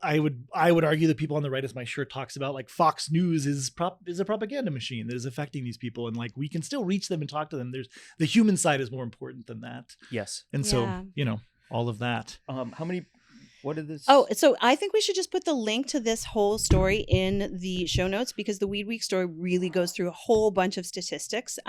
I would argue that people on the right, as my shirt talks about, like Fox News is a propaganda machine that is affecting these people. And like we can still reach them and talk to them. There's the human side is more important than that. Yes. And so, you know, all of that. What did this? Oh, so I think we should just put the link to this whole story in the show notes because the WeedWeek story really goes through a whole bunch of statistics,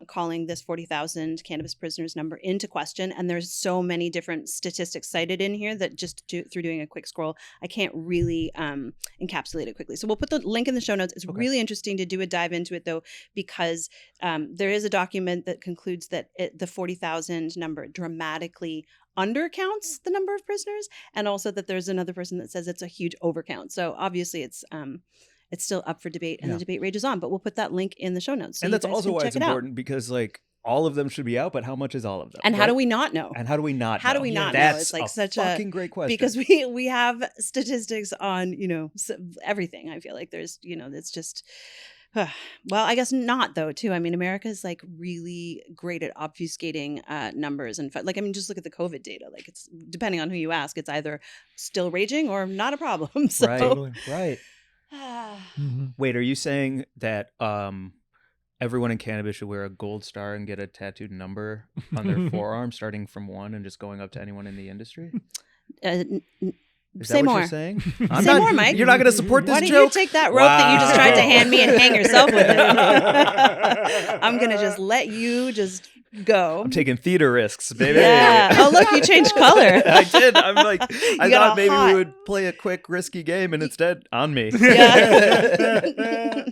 calling this 40,000 cannabis prisoners number into question. And there's so many different statistics cited in here that just through doing a quick scroll, I can't really encapsulate it quickly. So we'll put the link in the show notes. It's really interesting to do a dive into it though, because there is a document that concludes that the 40,000 number dramatically undercounts the number of prisoners, and also that there's another person that says it's a huge overcount. So obviously it's still up for debate and the debate rages on, but we'll put that link in the show notes. So and that's also why it's important because like all of them should be out, but how much is all of them? And how do we not know? And how do we not know? How do we not know? That's It's like such fucking great question. Because we have statistics on, you know, everything. I feel like there's, you know, it's just well, I guess not though too. I mean, America is like really great at obfuscating numbers and like, I mean, just look at the COVID data. Like it's depending on who you ask, it's either still raging or not a problem. So. Right. Wait, are you saying that everyone in cannabis should wear a gold star and get a tattooed number on their forearm, starting from 1 and just going up to anyone in the industry? Is Say that what more. You're saying? Say more, Mike. You're not going to support this Why don't joke? you take that rope that you just tried to hand me and hang yourself with it? I'm going to just let you just go. I'm taking theater risks, baby. Yeah. Oh, look, you changed color. I did. I'm like, I got thought maybe hot. we would play a quick, risky game, and instead, on me. Yeah.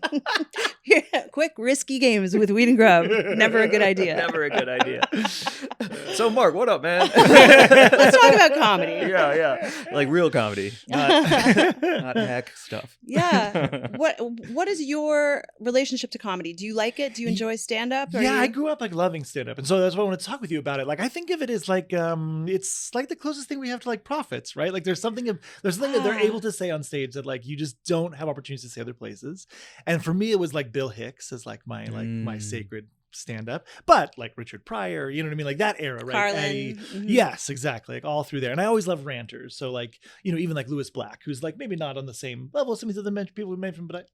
Quick, risky games with Weed and Grub. Never a good idea. Never a good idea. So, Mark, what up, man? Let's talk about comedy. Yeah. Like real comedy, not hack stuff. Yeah. What is your relationship to comedy? Do you like it? Do you enjoy stand-up? Yeah, I grew up like loving stand-up. And so that's why I want to talk with you about it. Like, I think of it as like, it's like the closest thing we have to like prophets, right? Like there's something that they're able to say on stage that like, you just don't have opportunities to say other places. And for me, it was like Bill Hicks as like my sacred stand up, but like Richard Pryor, you know what I mean? Like that era, right? Carlin. Eddie. Mhm. Yes, exactly. Like all through there. And I always love ranters. So like, even like Lewis Black, who's like maybe not on the same level as some of the other people we mentioned, but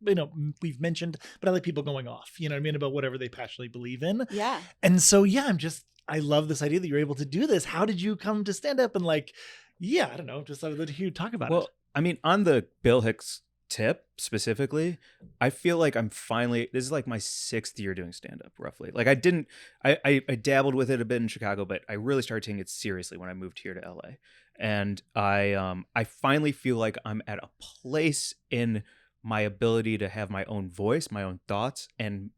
we've mentioned, but I like people going off, you know what I mean? About whatever they passionately believe in. Yeah. And so, I love this idea that you're able to do this. How did you come to stand up? And like, I don't know, just let you talk about it. Well, I mean, on the Bill Hicks tip specifically, I feel like I'm finally, this is like my 6th year doing stand-up roughly. Like I dabbled with it a bit in Chicago, but I really started taking it seriously when I moved here to LA. And I finally feel like I'm at a place in my ability to have my own voice, my own thoughts, and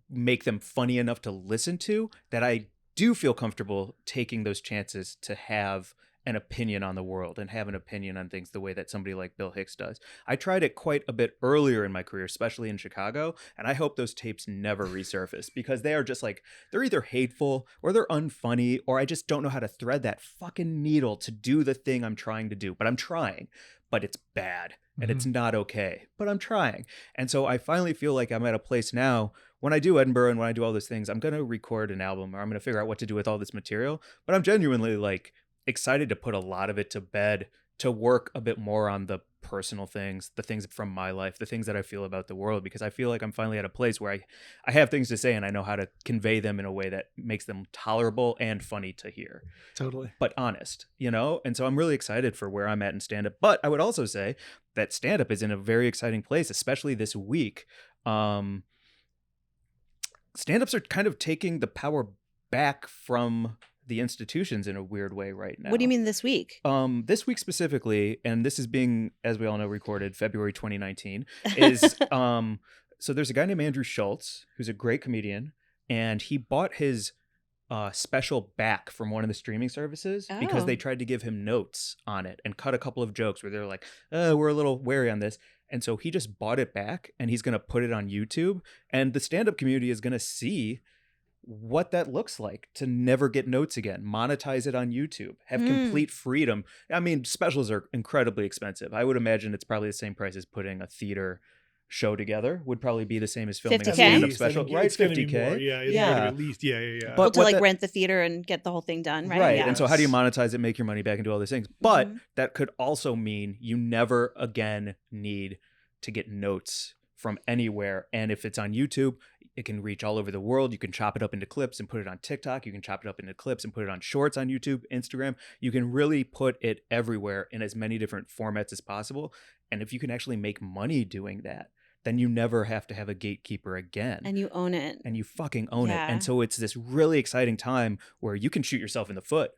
make them funny enough to listen to, that I do feel comfortable taking those chances to have an opinion on the world and have an opinion on things the way that somebody like Bill Hicks does. I tried it quite a bit earlier in my career, especially in Chicago, and I hope those tapes never resurface, because they are just like, they're either hateful or they're unfunny, or I just don't know how to thread that fucking needle to do the thing I'm trying to do. But I'm trying, but it's bad and it's not okay, but I'm trying. And so I finally feel like I'm at a place now, when I do Edinburgh and when I do all those things, I'm going to record an album, or I'm going to figure out what to do with all this material, but I'm genuinely like excited to put a lot of it to bed, to work a bit more on the personal things, the things from my life, the things that I feel about the world, because I feel like I'm finally at a place where I have things to say and I know how to convey them in a way that makes them tolerable and funny to hear. Totally. But honest, And so I'm really excited for where I'm at in stand-up. But I would also say that stand-up is in a very exciting place, especially this week. Stand-ups are kind of taking the power back from the institutions in a weird way right now. What do you mean this week? This week specifically, and this is being, as we all know, recorded February 2019, is so there's a guy named Andrew Schultz, who's a great comedian, and he bought his special back from one of the streaming services because they tried to give him notes on it and cut a couple of jokes where they're like, we're a little wary on this. And so he just bought it back and he's going to put it on YouTube, and the stand-up community is going to see what that looks like to never get notes again, monetize it on YouTube, have complete freedom. I mean, specials are incredibly expensive. I would imagine it's probably the same price as putting a theater show together, would probably be the same as filming 50K? a stand-up special, right? It's gonna be 50K. more. Yeah, it's Yeah. gonna be at least, yeah. But To like that- rent the theater and get the whole thing done, right? Right. Yeah. And so how do you monetize it, make your money back, and do all these things? But that could also mean you never again need to get notes from anywhere. And if it's on YouTube, it can reach all over the world. You can chop it up into clips and put it on TikTok. You can chop it up into clips and put it on shorts on YouTube, Instagram. You can really put it everywhere in as many different formats as possible. And if you can actually make money doing that, then you never have to have a gatekeeper again. And you own it. And you fucking own it. Yeah. And so it's this really exciting time where you can shoot yourself in the foot,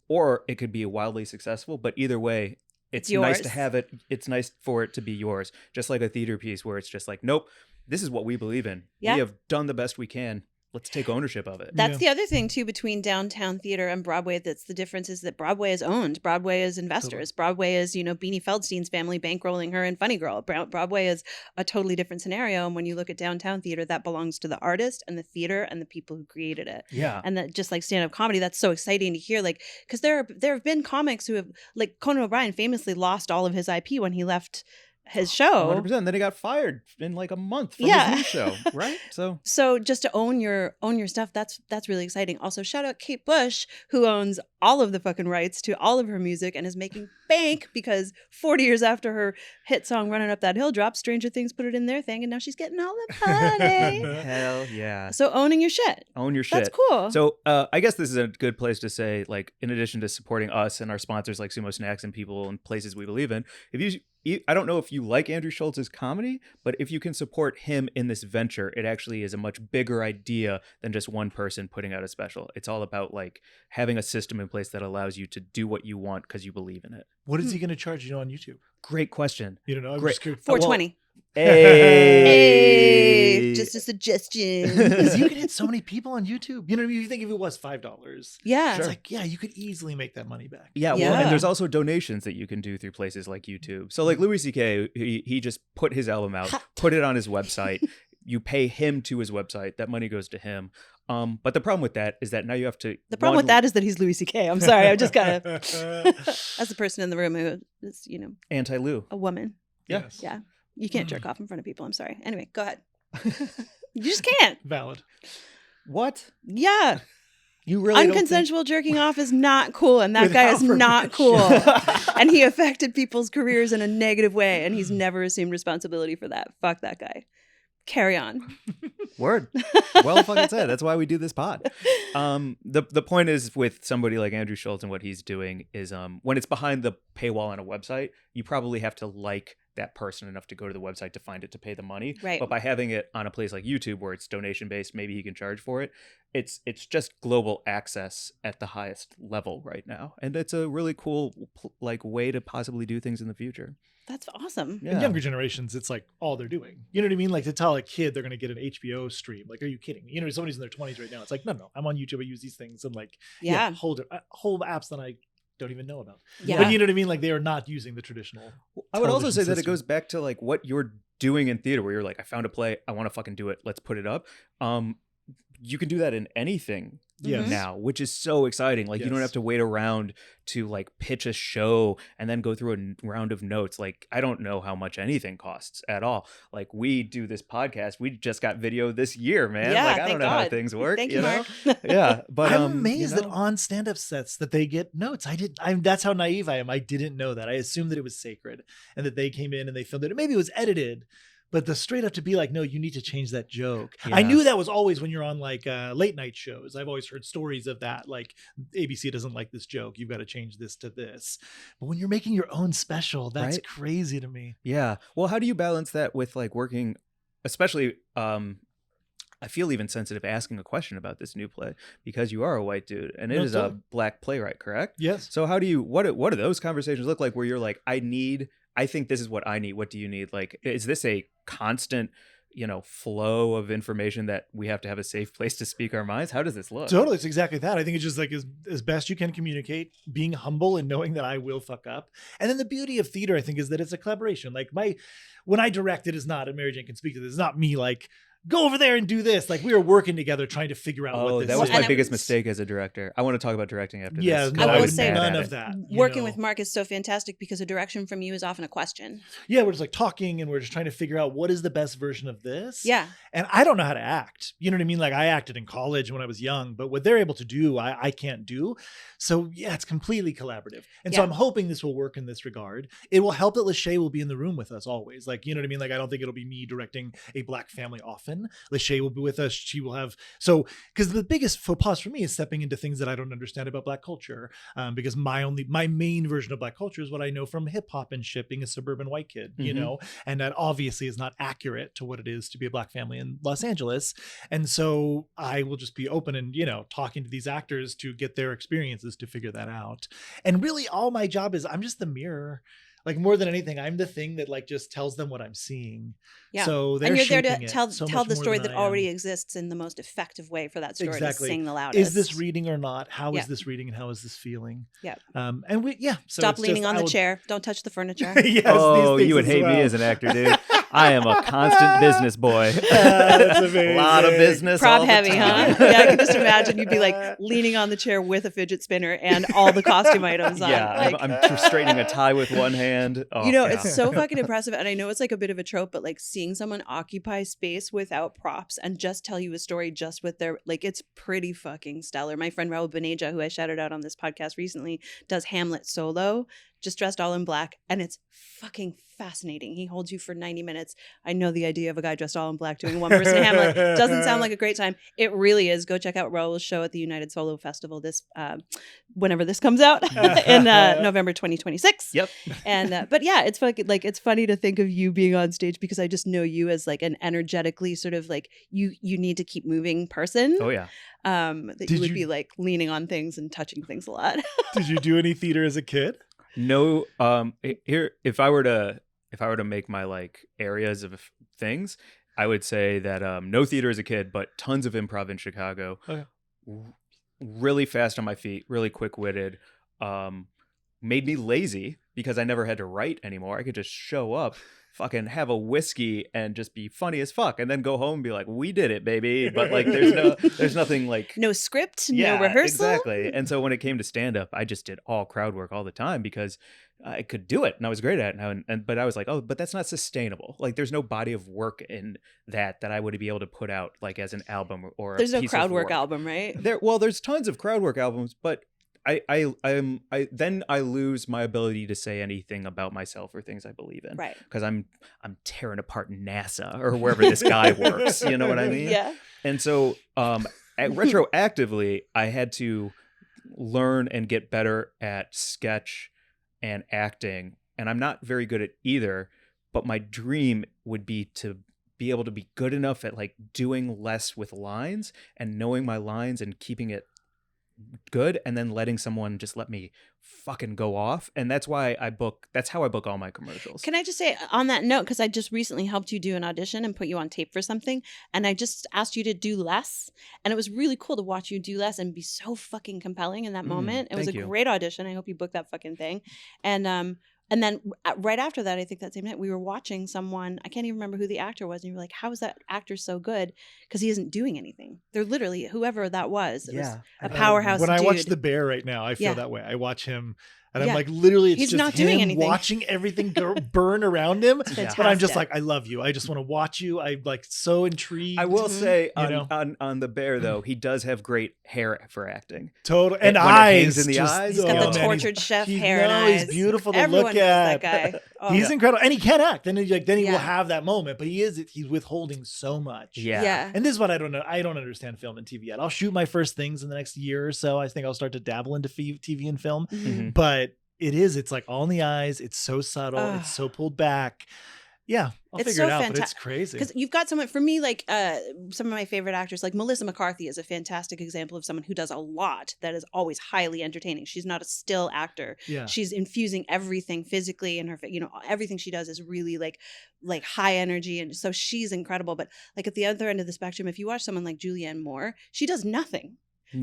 or it could be wildly successful. But either way, it's nice to yours. have it. It's nice for it to be yours. Just like a theater piece where it's just like, nope, this is what we believe in. Yeah. We have done the best we can. Let's take ownership of it. That's the other thing too between downtown theater and Broadway. That's the difference, is that Broadway is owned. Broadway is investors. Broadway is, Beanie Feldstein's family bankrolling her in Funny Girl. Broadway is a totally different scenario. And when you look at downtown theater, that belongs to the artist and the theater and the people who created it. Yeah. And that, just like stand-up comedy, that's so exciting to hear. Like, because there have been comics who have, like Conan O'Brien famously lost all of his IP when he left his show. 100%. Then he got fired in like a month from Yeah. his new show, right? So just to own your stuff, that's really exciting. Also, shout out Kate Bush, who owns all of the fucking rights to all of her music and is making bank because 40 years after her hit song "Running Up That Hill" dropped, Stranger Things put it in their thing, and now she's getting all the money. Hell yeah. So owning your shit. Own your shit. That's cool. So I guess this is a good place to say, like, in addition to supporting us and our sponsors like SUMo Snacks and people and places we believe in, I don't know if you like Andrew Schultz's comedy, but if you can support him in this venture, it actually is a much bigger idea than just one person putting out a special. It's all about like having a system in place that allows you to do what you want because you believe in it. What is he going to charge on YouTube? Great question. You don't know? I'm Great. just curious. $420. Hey. Just a suggestion. Because you can hit so many people on YouTube. You know what I mean? You think if it was $5, Yeah. it's like, you could easily make that money back. Yeah, well, Yeah. and there's also donations that you can do through places like YouTube. So like Louis C.K., he just put his album out, put it on his website. You pay him to his website. That money goes to him. But the problem with that is that now you have to... The problem with that is that he's Louis C.K. I'm sorry. I just got to... As a person in the room who is, Anti-Lou. a woman. Yeah. Yes. Yeah. You can't jerk off in front of people. I'm sorry. Anyway, go ahead. You just can't. Valid. What? Yeah. You really don't think- Unconsensual jerking off is not cool, and that guy is Without not permission. cool. And he affected people's careers in a negative way, and he's never assumed responsibility for that. Fuck that guy. Carry on. Word. Well fucking said. That's why we do this pod. The point is with somebody like Andrew Schultz and what he's doing is when it's behind the paywall on a website, you probably have to like that person enough to go to the website to find it to pay the money. Right. But by having it on a place like YouTube where it's donation based, maybe he can charge for it. It's just global access at the highest level right now, and it's a really cool like way to possibly do things in the future. That's awesome. Yeah. And younger generations, it's like all they're doing. You know what I mean? Like to tell a kid they're going to get an HBO stream. Like, are you kidding me? You know, somebody's in their 20s right now. It's like, no, I'm on YouTube. I use these things and like, Yeah. whole apps that I don't even know about. Yeah. But you know what I mean? Like they are not using the traditional. I would also say television that it system. goes back to like what you're doing in theater, where you're like, I found a play, I want to fucking do it, let's put it up. You can do that in anything Yes. now, which is so exciting. Like you don't Yes. have to wait around to like pitch a show and then go through a round of notes. Like I don't know how much anything costs at all. Like we do this podcast, we just got video this year, man. Yeah, like I thank don't know how God. things work. Thank you, know? Mark. Yeah, but I'm amazed you that know, on stand-up sets that they get notes. That's how naive I am. I didn't know that. I assumed that it was sacred and that they came in and they filmed it. Maybe it was edited, but the straight up to be like, no, you need to change that joke. I Yeah. knew that was always when you're on like late night shows. I've always heard stories of that. Like ABC doesn't like this joke. You've got to change this to this. But when you're making your own special, that's Right. crazy to me. Yeah. Well, how do you balance that with like working, especially I feel even sensitive asking a question about this new play because you are a white dude and it No, is totally. a black playwright, correct? Yes. So how do you what do those conversations look like where you're like, I think this is what I need. What do you need? Like, is this a constant, flow of information that we have to have a safe place to speak our minds? How does this look? Totally, it's exactly that. I think it's just like as best you can communicate, being humble and knowing that I will fuck up. And then the beauty of theater, I think, is that it's a collaboration. Like when I direct it is not, and Mary Jane can speak to this, it's not me like, go over there and do this. Like we were working together trying to figure out what this that was is. my And it biggest was- mistake as a director. I want to talk about directing after Yeah, this. 'cause no, I will was say bad none at of it. that. Working with Mark is so fantastic because a direction from you is often a question. Yeah, we're just like talking and we're just trying to figure out what is the best version of this. Yeah. And I don't know how to act. You know what I mean? Like I acted in college when I was young, but what they're able to do, I can't do. So yeah, it's completely collaborative. And so Yeah. I'm hoping this will work in this regard. It will help that LaShea will be in the room with us always. Like, you know what I mean? Like I don't think it'll be me directing a black family often. LaShea will be with us. She will have, because the biggest faux pas for me is stepping into things that I don't understand about black culture. Because my main version of black culture is what I know from hip hop and shit, being a suburban white kid, you Mhm. know, and that obviously is not accurate to what it is to be a black family in Los Angeles. And so I will just be open and, talking to these actors to get their experiences to figure that out. And really all my job is I'm just the mirror. Like more than anything, I'm the thing that like just tells them what I'm seeing. Yeah. So they're And you're there to shaping it tell so tell much the more story than that I am. already exists in the most effective way for that story Exactly. to sing the loudest. Is this reading or not? How is Yeah. this reading and how is this feeling? Yeah. So Stop it's leaning just- on I the will- chair. Don't touch the furniture. Yes, Oh, these you would things hate as me well. as an actor, dude. I am a constant business boy. That's A lot of amazing. business. Prop all the heavy, time. huh? Yeah, I can just imagine you'd be like leaning on the chair with a fidget spinner and all the costume items on. Yeah, Like, I'm straightening a tie with one hand. Oh, yeah. it's so fucking impressive. And I know it's like a bit of a trope, but like seeing someone occupy space without props and just tell you a story just with their, like, it's pretty fucking stellar. My friend Raul Beneja, who I shouted out on this podcast recently, does Hamlet solo, just dressed all in black. And it's fucking fascinating. He holds you for 90 minutes. I know the idea of a guy dressed all in black doing one person Hamlet doesn't sound like a great time. It really is. Go check out Raul's show at the United Solo Festival this whenever this comes out in November 2026. Yep. And but yeah, it's like it's funny to think of you being on stage because I just know you as like an energetically sort of like you need to keep moving person. Oh yeah. That Did you would you- be like leaning on things and touching things a lot. Did you do any theater as a kid? No. Here, if I were to make my like areas of things, I would say that no theater as a kid, but tons of improv in Chicago. Okay. Really fast on my feet, really quick witted. Made me lazy because I never had to write anymore. I could just show up, fucking have a whiskey and just be funny as fuck, and then go home and be like, we did it, baby. But like there's nothing like No script, no rehearsal. Exactly. And so when it came to stand up, I just did all crowd work all the time because I could do it and I was great at it. But I was like, oh, but that's not sustainable. Like there's no body of work in that I would be able to put out like as an album or There's a no piece crowd of work album, right? There's tons of crowd work albums, but I lose my ability to say anything about myself or things I believe in. Right. Because I'm tearing apart NASA or wherever this guy works. You know what I mean? Yeah. And so retroactively, I had to learn and get better at sketch and acting. And I'm not very good at either, but my dream would be to be able to be good enough at like doing less with lines and knowing my lines and keeping it good, and then letting someone just let me fucking go off. And that's how I book all my commercials. Can I just say on that note, because I just recently helped you do an audition and put you on tape for something, and I just asked you to do less, and it was really cool to watch you do less and be so fucking compelling in that moment. It was a great audition. I hope you booked that fucking thing. And then right after that, I think that same night, we were watching someone, I can't even remember who the actor was, and you were like, how is that actor so good? Because he isn't doing anything. They're literally, whoever that was, it was a powerhouse When dude. I watch The Bear right now, I feel that way. I watch him, and I'm like, literally, it's He's just not him doing anything. watching everything burn around him. Fantastic. But I'm just like, I love you. I just want to watch you. I'm like so intrigued. I will say on The Bear, though, he does have great hair for acting. Total. And when eyes. it hangs in the eyes. He's got the man, tortured chef hair and eyes. He's beautiful to Everyone look knows at. that guy. Oh. He's incredible. And he can act. Then he will have that moment. But he's withholding so much. Yeah. And this is what I don't know. I don't understand film and TV yet. I'll shoot my first things in the next year or so. I think I'll start to dabble into TV and film. Mm-hmm. But it's like all in the eyes. It's so subtle. It's so pulled back. Yeah, I'll figure it out, but it's crazy. Because you've got someone, for me, like some of my favorite actors, like Melissa McCarthy is a fantastic example of someone who does a lot that is always highly entertaining. She's not a still actor. Yeah. She's infusing everything physically, and her, everything she does is really like high energy. And so she's incredible. But like at the other end of the spectrum, if you watch someone like Julianne Moore, she does nothing.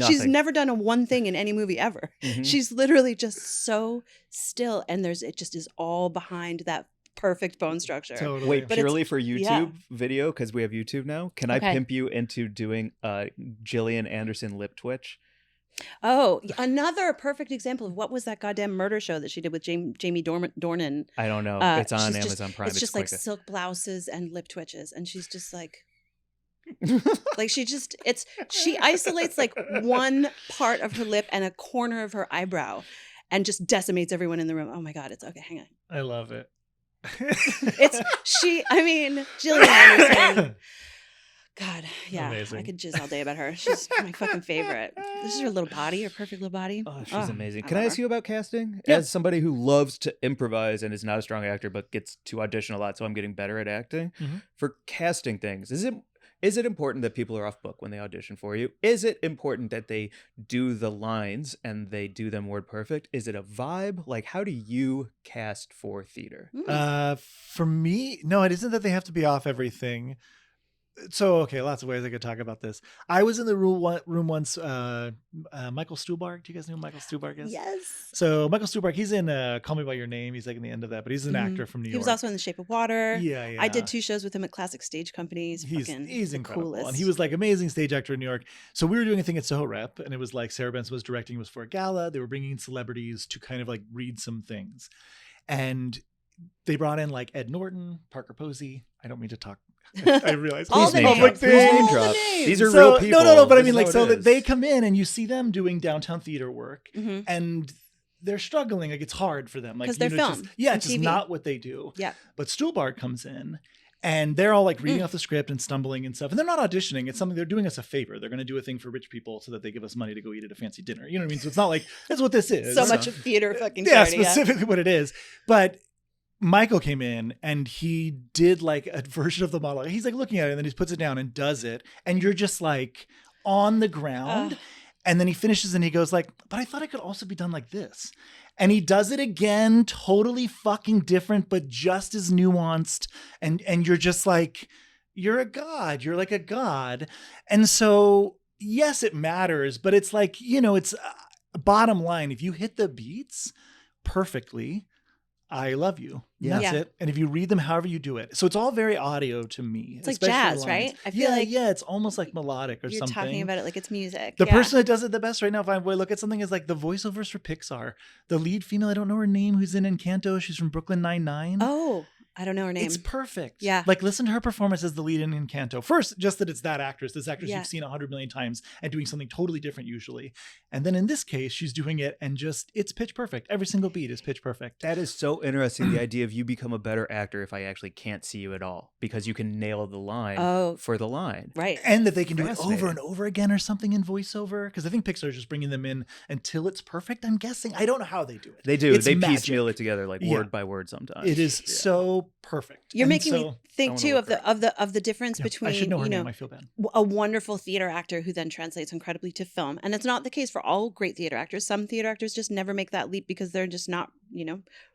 She's never done one thing in any movie ever. Mm-hmm. She's literally just so still, and it just is all behind that perfect bone structure. Totally. Wait, but purely for YouTube video, because we have YouTube now, can I pimp you into doing Gillian Anderson lip twitch? Oh, another perfect example of what was that goddamn murder show that she did with Jamie Dornan? I don't know. It's on Amazon Prime. It's just like silk blouses and lip twitches, and she's just like like she isolates like one part of her lip and a corner of her eyebrow and just decimates everyone in the room. Oh my God, it's okay. Hang on. I love it. Gillian Anderson. God, yeah. Amazing. I could jizz all day about her. She's my fucking favorite. This is her little body, her perfect little body. Oh, she's amazing. Can I love ask you about casting? Yeah. As somebody who loves to improvise and is not a strong actor but gets to audition a lot, so I'm getting better at acting. Mm-hmm. For casting things, is it important that people are off book when they audition for you? Is it important that they do the lines and they do them word perfect? Is it a vibe? Like, how do you cast for theater? For me, no, it isn't that they have to be off everything. So, okay, lots of ways I could talk about this. I was in the room once, Michael Stuhlbarg. Do you guys know who Michael Stuhlbarg is? Yes. So Michael Stuhlbarg, he's in Call Me By Your Name. He's like in the end of that, but he's an actor from New York. He was also in The Shape of Water. Yeah. I did 2 shows with him at Classic Stage Company. He's incredible. Coolest. And he was like amazing stage actor in New York. So we were doing a thing at Soho Rep, and it was like Sarah Benson was directing. It was for a gala. They were bringing in celebrities to kind of like read some things. And they brought in like Ed Norton, Parker Posey. I don't mean to talk. I realize all the public names. These are real people. No, but I mean, like, so that they come in and you see them doing downtown theater work, and they're struggling. Like, it's hard for them. Like, because they're film. It's just not what they do. Yeah. But Stuhlbarg comes in, and they're all like reading off the script and stumbling and stuff. And they're not auditioning. It's something they're doing us a favor. They're going to do a thing for rich people so that they give us money to go eat at a fancy dinner. You know what I mean? So it's not like that's what this is. So much of theater fucking charity. Yeah, specifically what it is. But Michael came in and he did like a version of the monologue. He's like looking at it and then he puts it down and does it. And you're just like on the ground. And then he finishes and he goes like, but I thought it could also be done like this. And he does it again, totally fucking different, but just as nuanced. And you're just like, you're a god. You're like a god. And so, yes, it matters, but it's like, it's bottom line. If you hit the beats perfectly, I love you. Yeah. That's Yeah. it. And if you read them, however you do it. So it's all very audio to me. It's like especially jazz, lines. right? I feel like it's almost like melodic or you're something. talking about it like it's music. The Yeah. person that does it the best right now, if I look at something, is like the voiceovers for Pixar. The lead female, I don't know her name, who's in Encanto. She's from Brooklyn Nine-Nine. Oh, I don't know her name. It's perfect. Yeah. Like, listen to her performance as the lead in Encanto. First, just that it's that actress. This actress Yeah. you've seen 100 million times and doing something totally different usually. And then in this case, she's doing it and just, it's pitch perfect. Every single beat is pitch perfect. That is so interesting. The idea of you become a better actor if I actually can't see you at all, because you can nail the line Oh. for the line. Right. And that they can do it over Fascinating. and over again or something in voiceover. Because I think Pixar is just bringing them in until it's perfect, I'm guessing. I don't know how they do it. They do. It's They magic. piecemeal it together like Yeah. word by word sometimes. It is so perfect. You're And making me so- think wanna too look of the difference Yeah, between I should know her you know name. I feel bad. a wonderful theater actor who then translates incredibly to film. And it's not the case for all great theater actors. Some theater actors just never make that leap because they're just not,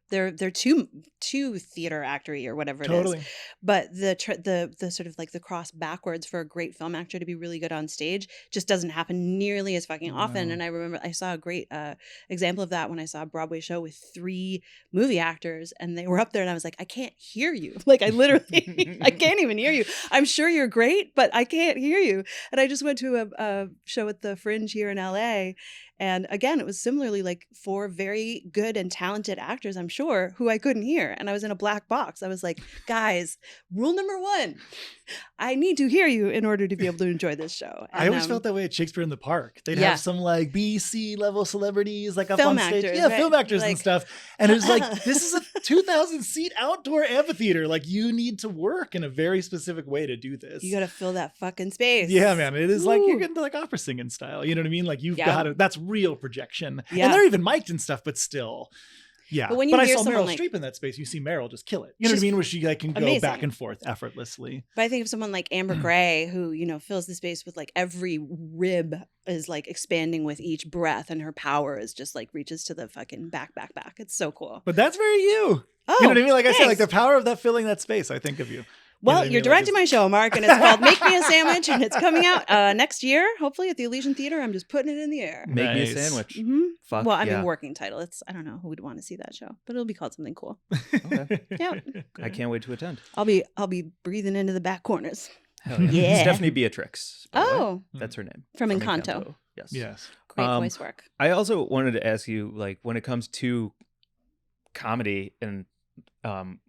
they're too theater actory or whatever it Totally. is. But the sort of like the cross backwards for a great film actor to be really good on stage just doesn't happen nearly as fucking often. No. And I remember I saw a great example of that when I saw a Broadway show with 3 movie actors, and they were up there, and I was like, I can't hear you. Like, I literally, I can't even hear you. I'm sure you're great, but I can't hear you. And I just went to a show at the Fringe here in LA. And again, it was similarly like 4 very good and talented actors, I'm sure, who I couldn't hear. And I was in a black box. I was like, guys, rule number 1, I need to hear you in order to be able to enjoy this show. And, I always felt that way at Shakespeare in the Park. They'd Yeah. have some like B, C level celebrities like up Film on stage. actors, Yeah, right? film actors and Like- stuff. And it was like, this is a 2,000 seat outdoor amphitheater. Like, you need to work in a very specific way to do this. You got to fill that fucking space. Yeah, man. It is like, you're Woo. getting to like opera singing style. You know what I mean? Like, you've Yeah. got to, that's real projection. Yeah. And they're even mic'd and stuff, but still. Yeah. But when you I hear saw someone Meryl like- Streep in that space, you see Meryl just kill it. You know what I She's mean? Where she like can go amazing. back and forth effortlessly. But I think of someone like Amber Gray, who, fills the space with like every rib is like expanding with each breath, and her power is just like reaches to the fucking back. It's so cool. But that's very you. Oh, You know what I mean? Like I said, like thanks. the power of that filling that space, I think of you. Well, what I mean? you're Like, directing it's- my show, Mark, and it's called Make Me a Sandwich, and it's coming out next year, hopefully at the Elysian Theater. I'm just putting it in the air. Make me a Nice. sandwich. hmm Fuck Well, I yeah. mean, working title. I don't know who would want to see that show, but it'll be called something cool. Okay. Yeah. I can't wait to attend. I'll be breathing into the back corners. Hell yeah. Yeah. Stephanie Beatrix. by the way. Oh, That's her name. from Encanto. Yes. Yes. Great voice work. I also wanted to ask you, like, when it comes to comedy and,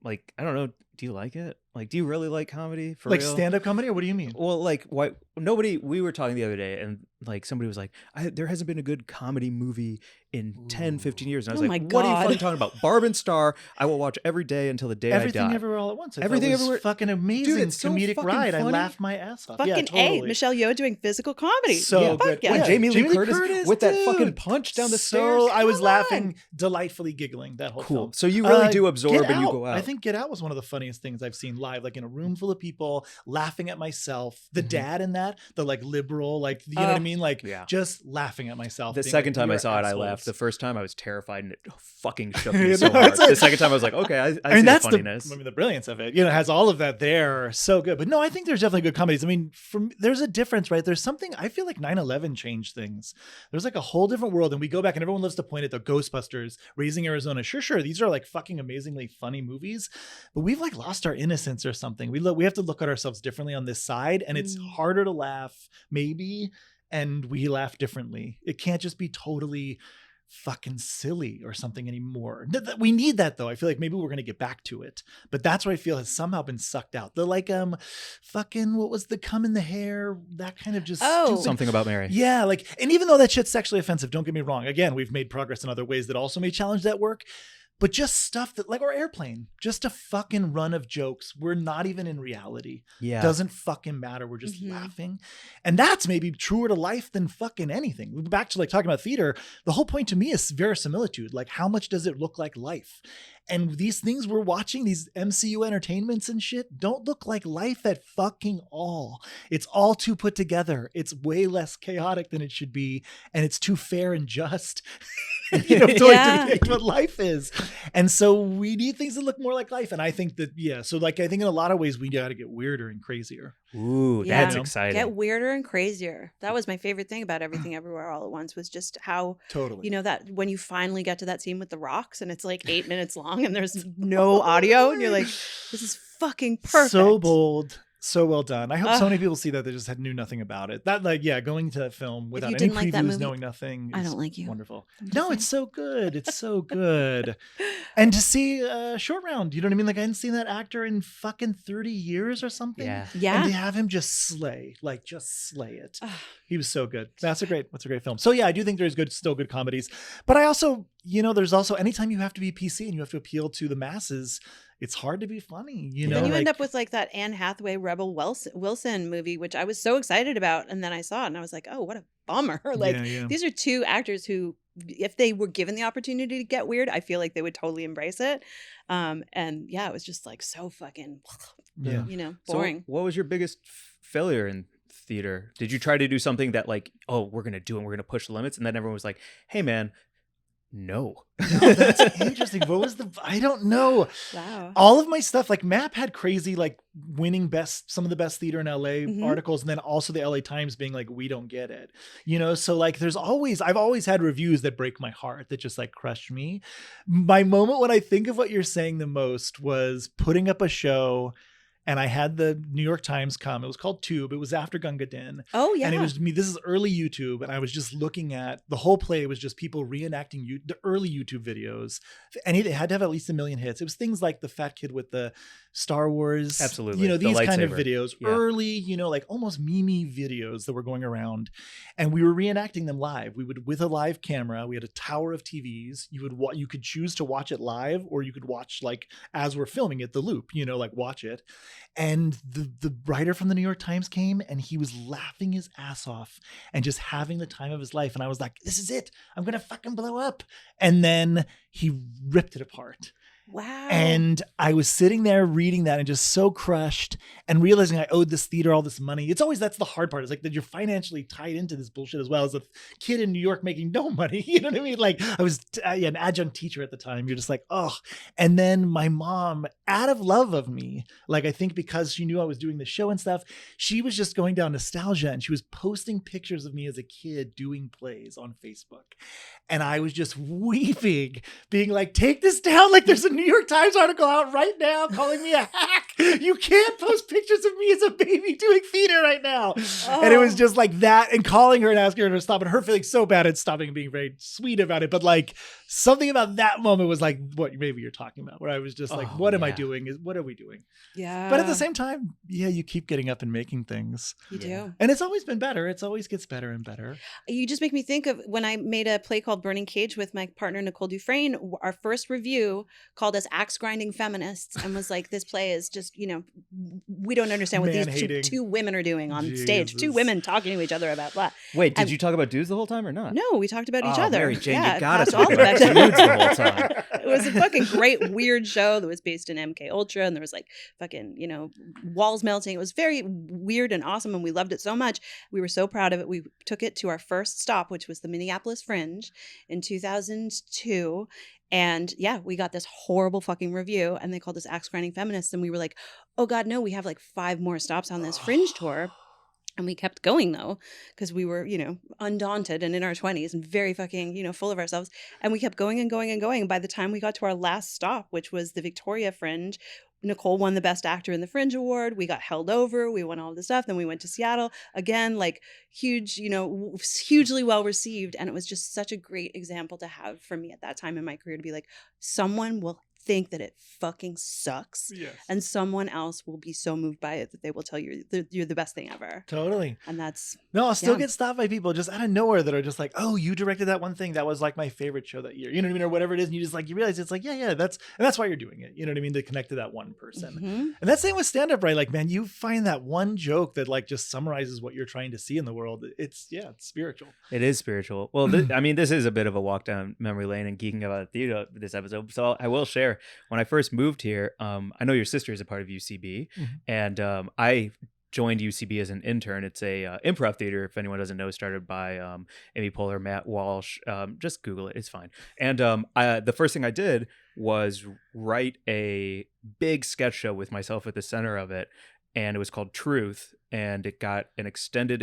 like, I don't know, do you like it? Like, do you really like comedy for Like real? stand-up comedy, or what do you mean? Well, like, why? We were talking the other day, and like somebody was like, there hasn't been a good comedy movie in 10, 15 years. And I was Oh like, my what are you God. fucking talking about? Barb and Star, I will watch every day until the day Everything I die. Everywhere All at Once. I thought Everything was Everywhere- fucking amazing. Dude, it's so comedic fucking ride. I funny. laughed my ass off. Fucking yeah, totally. Michelle Yeoh doing physical comedy. So Yeah, good. fuck yeah. When Yeah, Jamie Lee Jamie Lee Curtis, Curtis, with that dude. fucking punch down the So stairs. I was Come laughing, on. delightfully giggling that whole Cool. film. So you really do Get absorb and you Out. go out. I think Get Out was one of the funniest things I've seen live, like in a room full of people laughing at myself. The Mhm. dad in that, the like liberal, like you know what I Oh. mean, like Yeah. just laughing at myself. The being second like, time I "You're saw it, I assholes." laughed. The first time I was terrified and it fucking shook You me so know, hard. it's like- The second time I was like, okay, I see the that's funniness. the brilliance of it. You know, it has all of that there. So good. But no, I think there's definitely good comedies. I mean, there's a difference, right? There's something, I feel like 9/11 changed things. There's like a whole different world. And we go back and everyone loves to point at the Ghostbusters, Raising Arizona. Sure. These are like fucking amazingly funny movies, but we've like lost our innocence or something. We have to look at ourselves differently on this side. And it's Mm. harder to laugh, maybe. And we laugh differently. It can't just be totally fucking silly or something anymore. We need that though. I feel like maybe we're gonna get back to it, but that's what I feel has somehow been sucked out. The like fucking what was the cum in the hair, that kind of just Oh. stupid- Something about Mary. yeah, like, and even though that shit's sexually offensive, don't get me wrong. Again, we've made progress in other ways that also may challenge that work. But just stuff that, like, our Airplane, just a fucking run of jokes. We're not even in reality. Yeah. Doesn't fucking matter. We're just Mhm. laughing. And that's maybe truer to life than fucking anything. Back to like talking about theater, the whole point to me is verisimilitude. Like, how much does it look like life? And these things we're watching, these MCU entertainments and shit, don't look like life at fucking all. It's all too put together. It's way less chaotic than it should be. And it's too fair and just. To Yeah. depict what life is. And so we need things that look more like life. And I think that, yeah. So like, I think in a lot of ways we got to get weirder and crazier. Ooh, Yeah. that's You know? exciting. Get weirder and crazier. That was my favorite thing about Everything Everywhere All at Once, was just how, Totally. that when you finally get to that scene with the rocks and it's like 8 minutes long and there's no audio and you're like, this is fucking perfect. So bold. So well done. I hope so Ugh. many people see that they just knew nothing about it. That, like, yeah, going to that film without any didn't like that previews, movie, knowing nothing. I is don't like you. Wonderful. I'm just No, saying. it's so good. It's so good. And to see Short Round, you know what I mean? Like, I hadn't seen that actor in fucking 30 years or something. Yeah. Yeah. And to have him just slay it. Ugh. He was so good. That's a great film. So yeah, I do think there's still good comedies. But I also, there's also, anytime you have to be PC and you have to appeal to the masses, it's hard to be funny. Then you end up with like that Anne Hathaway Rebel Wilson movie, which I was so excited about, and then I saw it and I was like, oh, what a bummer. Like, these are two actors who, if they were given the opportunity to get weird, I feel like they would totally embrace it. And yeah, it was just like so fucking, boring. So what was your biggest failure in theater? Did you try to do something that like, oh, we're gonna do it, we're gonna push the limits, and then everyone was like, hey man, no. No, that's interesting. What was I don't know. Wow. All of my stuff, like MAP had crazy, like winning some of the best theater in LA articles. And then also the LA Times being like, we don't get it, So like, I've always had reviews that break my heart, that just like crushed me. My moment when I think of what you're saying the most was putting up a show. And I had the New York Times come. It was called Tube. It was after Gunga Din. Oh, yeah. And it was me. This is early YouTube. And I was just looking at the whole play. Was just people reenacting the early YouTube videos. And it had to have at least 1 million hits. It was things like the fat kid with the Star Wars. Absolutely. These kind of lightsaber. videos. Yeah. Early, like almost meme videos that were going around. And we were reenacting them live. We would, with a live camera, we had a tower of TVs. You could choose to watch it live, or you could watch like as we're filming it, the loop, like watch it. And the writer from the New York Times came and he was laughing his ass off and just having the time of his life. And I was like, this is it. I'm going to fucking blow up. And then he ripped it apart. Wow. And I was sitting there reading that and just so crushed and realizing I owed this theater all this money. That's the hard part. It's like that you're financially tied into this bullshit as well, as a kid in New York making no money. You know what I mean? Like, I was an adjunct teacher at the time. You're just like, oh. And then my mom, out of love of me, like I think because she knew I was doing the show and stuff, she was just going down nostalgia and she was posting pictures of me as a kid doing plays on Facebook. And I was just weeping, being like, take this down. Like, there's a New York Times article out right now calling me a hack. You can't post pictures of me as a baby doing theater right now. Oh. And it was just like that, and calling her and asking her to stop, and her feeling so bad and stopping and being very sweet about it. But like, something about that moment was like what maybe you're talking about, where I was just like, what am I doing? What are we doing? Yeah. But at the same time, you keep getting up and making things. You do. And it's always been better. It always gets better and better. You just make me think of when I made a play called Burning Cage with my partner, Nicole Dufresne. Our first review called us axe grinding feminists and was like, this play is just, we don't understand what these two women are doing on stage. Two women talking to each other about blah. Wait, did you talk about dudes the whole time or not? No, we talked about each other. Mary Jane, yeah, you gotta that's talk all about that. dudes the whole time. It was a fucking great, weird show that was based in MK Ultra, and there was like fucking, walls melting. It was very weird and awesome, and we loved it so much. We were so proud of it. We took it to our first stop, which was the Minneapolis Fringe in 2002. And yeah, we got this horrible fucking review, and they called us axe grinding feminists. And we were like, oh God, no, we have like 5 more stops on this Fringe tour. And we kept going though, because we were, undaunted and in our 20s and very fucking, full of ourselves. And we kept going and going and going. By the time we got to our last stop, which was the Victoria Fringe, Nicole won the Best Actor in the Fringe Award. We got held over. We won all this stuff. Then we went to Seattle. Again, like huge, hugely well received. And it was just such a great example to have for me at that time in my career, to be like, someone will think that it fucking sucks. Yes. And someone else will be so moved by it that they will tell you you're the best thing ever. Totally. And that's... No, I'll still get stopped by people just out of nowhere that are just like, oh, you directed that one thing. That was like my favorite show that year. You know what I mean? Or whatever it is. And you just like, you realize it's like, yeah, that's why you're doing it. You know what I mean? To connect to that one person. Mm-hmm. And that's the same with stand-up, right? Like, man, you find that one joke that like just summarizes what you're trying to see in the world. It's spiritual. It is spiritual. Well, this is a bit of a walk down memory lane and geeking about theater this episode. So I will share, when I first moved here, I know your sister is a part of UCB, and I joined UCB as an intern. It's a improv theater, if anyone doesn't know, started by Amy Poehler, Matt Walsh. Just Google it, it's fine. And the first thing I did was write a big sketch show with myself at the center of it, and it was called Truth. and it got an extended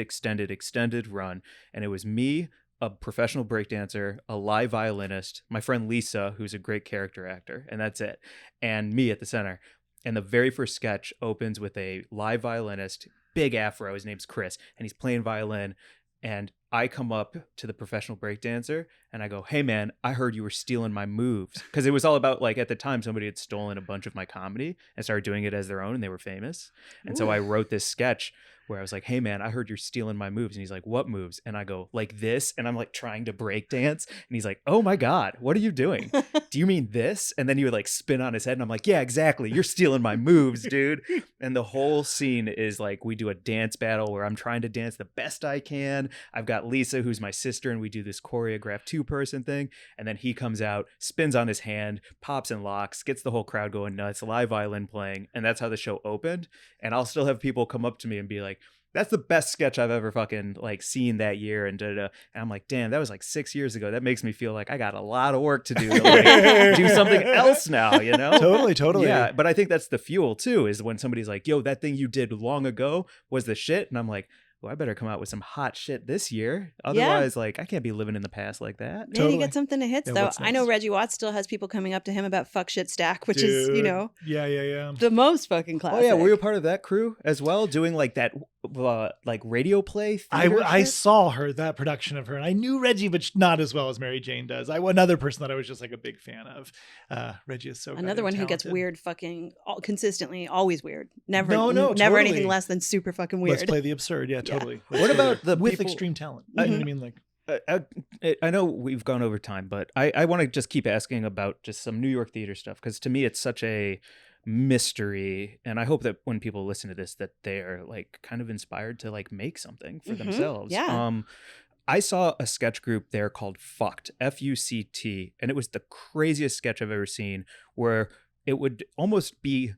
run. And it was me, a professional breakdancer, a live violinist, my friend Lisa, who's a great character actor, and that's it. And me at the center. And the very first sketch opens with a live violinist, big afro. His name's Chris, and he's playing violin. And I come up to the professional breakdancer and I go, "Hey man, I heard you were stealing my moves." Because it was all about, like, at the time somebody had stolen a bunch of my comedy and started doing it as their own, and they were famous. And so I wrote this sketch where I was like, "Hey man, I heard you're stealing my moves." And he's like, "What moves?" And I go, "Like this." And I'm like trying to break dance. And he's like, "Oh my God, what are you doing? Do you mean this?" And then he would like spin on his head. And I'm like, "Yeah, exactly. You're stealing my moves, dude." And the whole scene is like, we do a dance battle where I'm trying to dance the best I can. I've got Lisa, who's my sister, and we do this choreographed 2-person thing. And then he comes out, spins on his hand, pops and locks, gets the whole crowd going nuts, live violin playing. And that's how the show opened. And I'll still have people come up to me and be like, "That's the best sketch I've ever fucking like seen that year." And and I'm like, damn, that was like 6 years ago. That makes me feel like I got a lot of work to do to like do something else now, you know? Totally. Yeah, but I think that's the fuel too, is when somebody's like, "Yo, that thing you did long ago was the shit." And I'm like, well, I better come out with some hot shit this year. Otherwise, like, I can't be living in the past like that. Maybe you get something to hits, Yeah, though. what's I know next? Reggie Watts still has people coming up to him about fuck shit stack, which is, you Dude. know, Yeah. the most fucking Oh classic. yeah, were you a part of that crew as well, doing like that like radio play theater I shit? saw that production of her, and I knew Reggie, but not as well as Mary Jane does. Another person that I was just like a big fan of. Reggie is so Another goddamn one who gets talented. weird consistently, always weird. Never, No, never totally. anything less than super fucking weird. Let's play the absurd. Yeah, totally. What about the with people- extreme talent? I- You know what I mean? Like, I know we've gone over time, but I want to just keep asking about just some New York theater stuff, because to me it's such a mystery, and I hope that when people listen to this that they're like kind of inspired to like make something for themselves. Yeah. I saw a sketch group there called Fucked, Fuct, and it was the craziest sketch I've ever seen, where it would almost be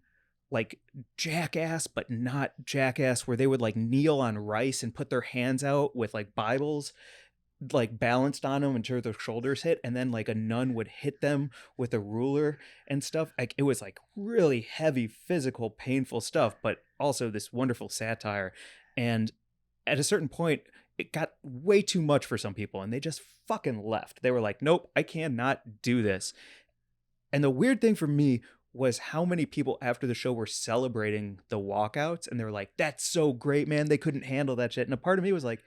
like Jackass, but not Jackass, where they would like kneel on rice and put their hands out with like Bibles like balanced on them until their shoulders hit, and then like a nun would hit them with a ruler and stuff. Like, it was like really heavy, physical, painful stuff, but also this wonderful satire. And at a certain point, it got way too much for some people, and they just fucking left. They were like, "Nope, I cannot do this." And the weird thing for me was how many people after the show were celebrating the walkouts, and they were like, "That's so great, man. They couldn't handle that shit." And a part of me was like,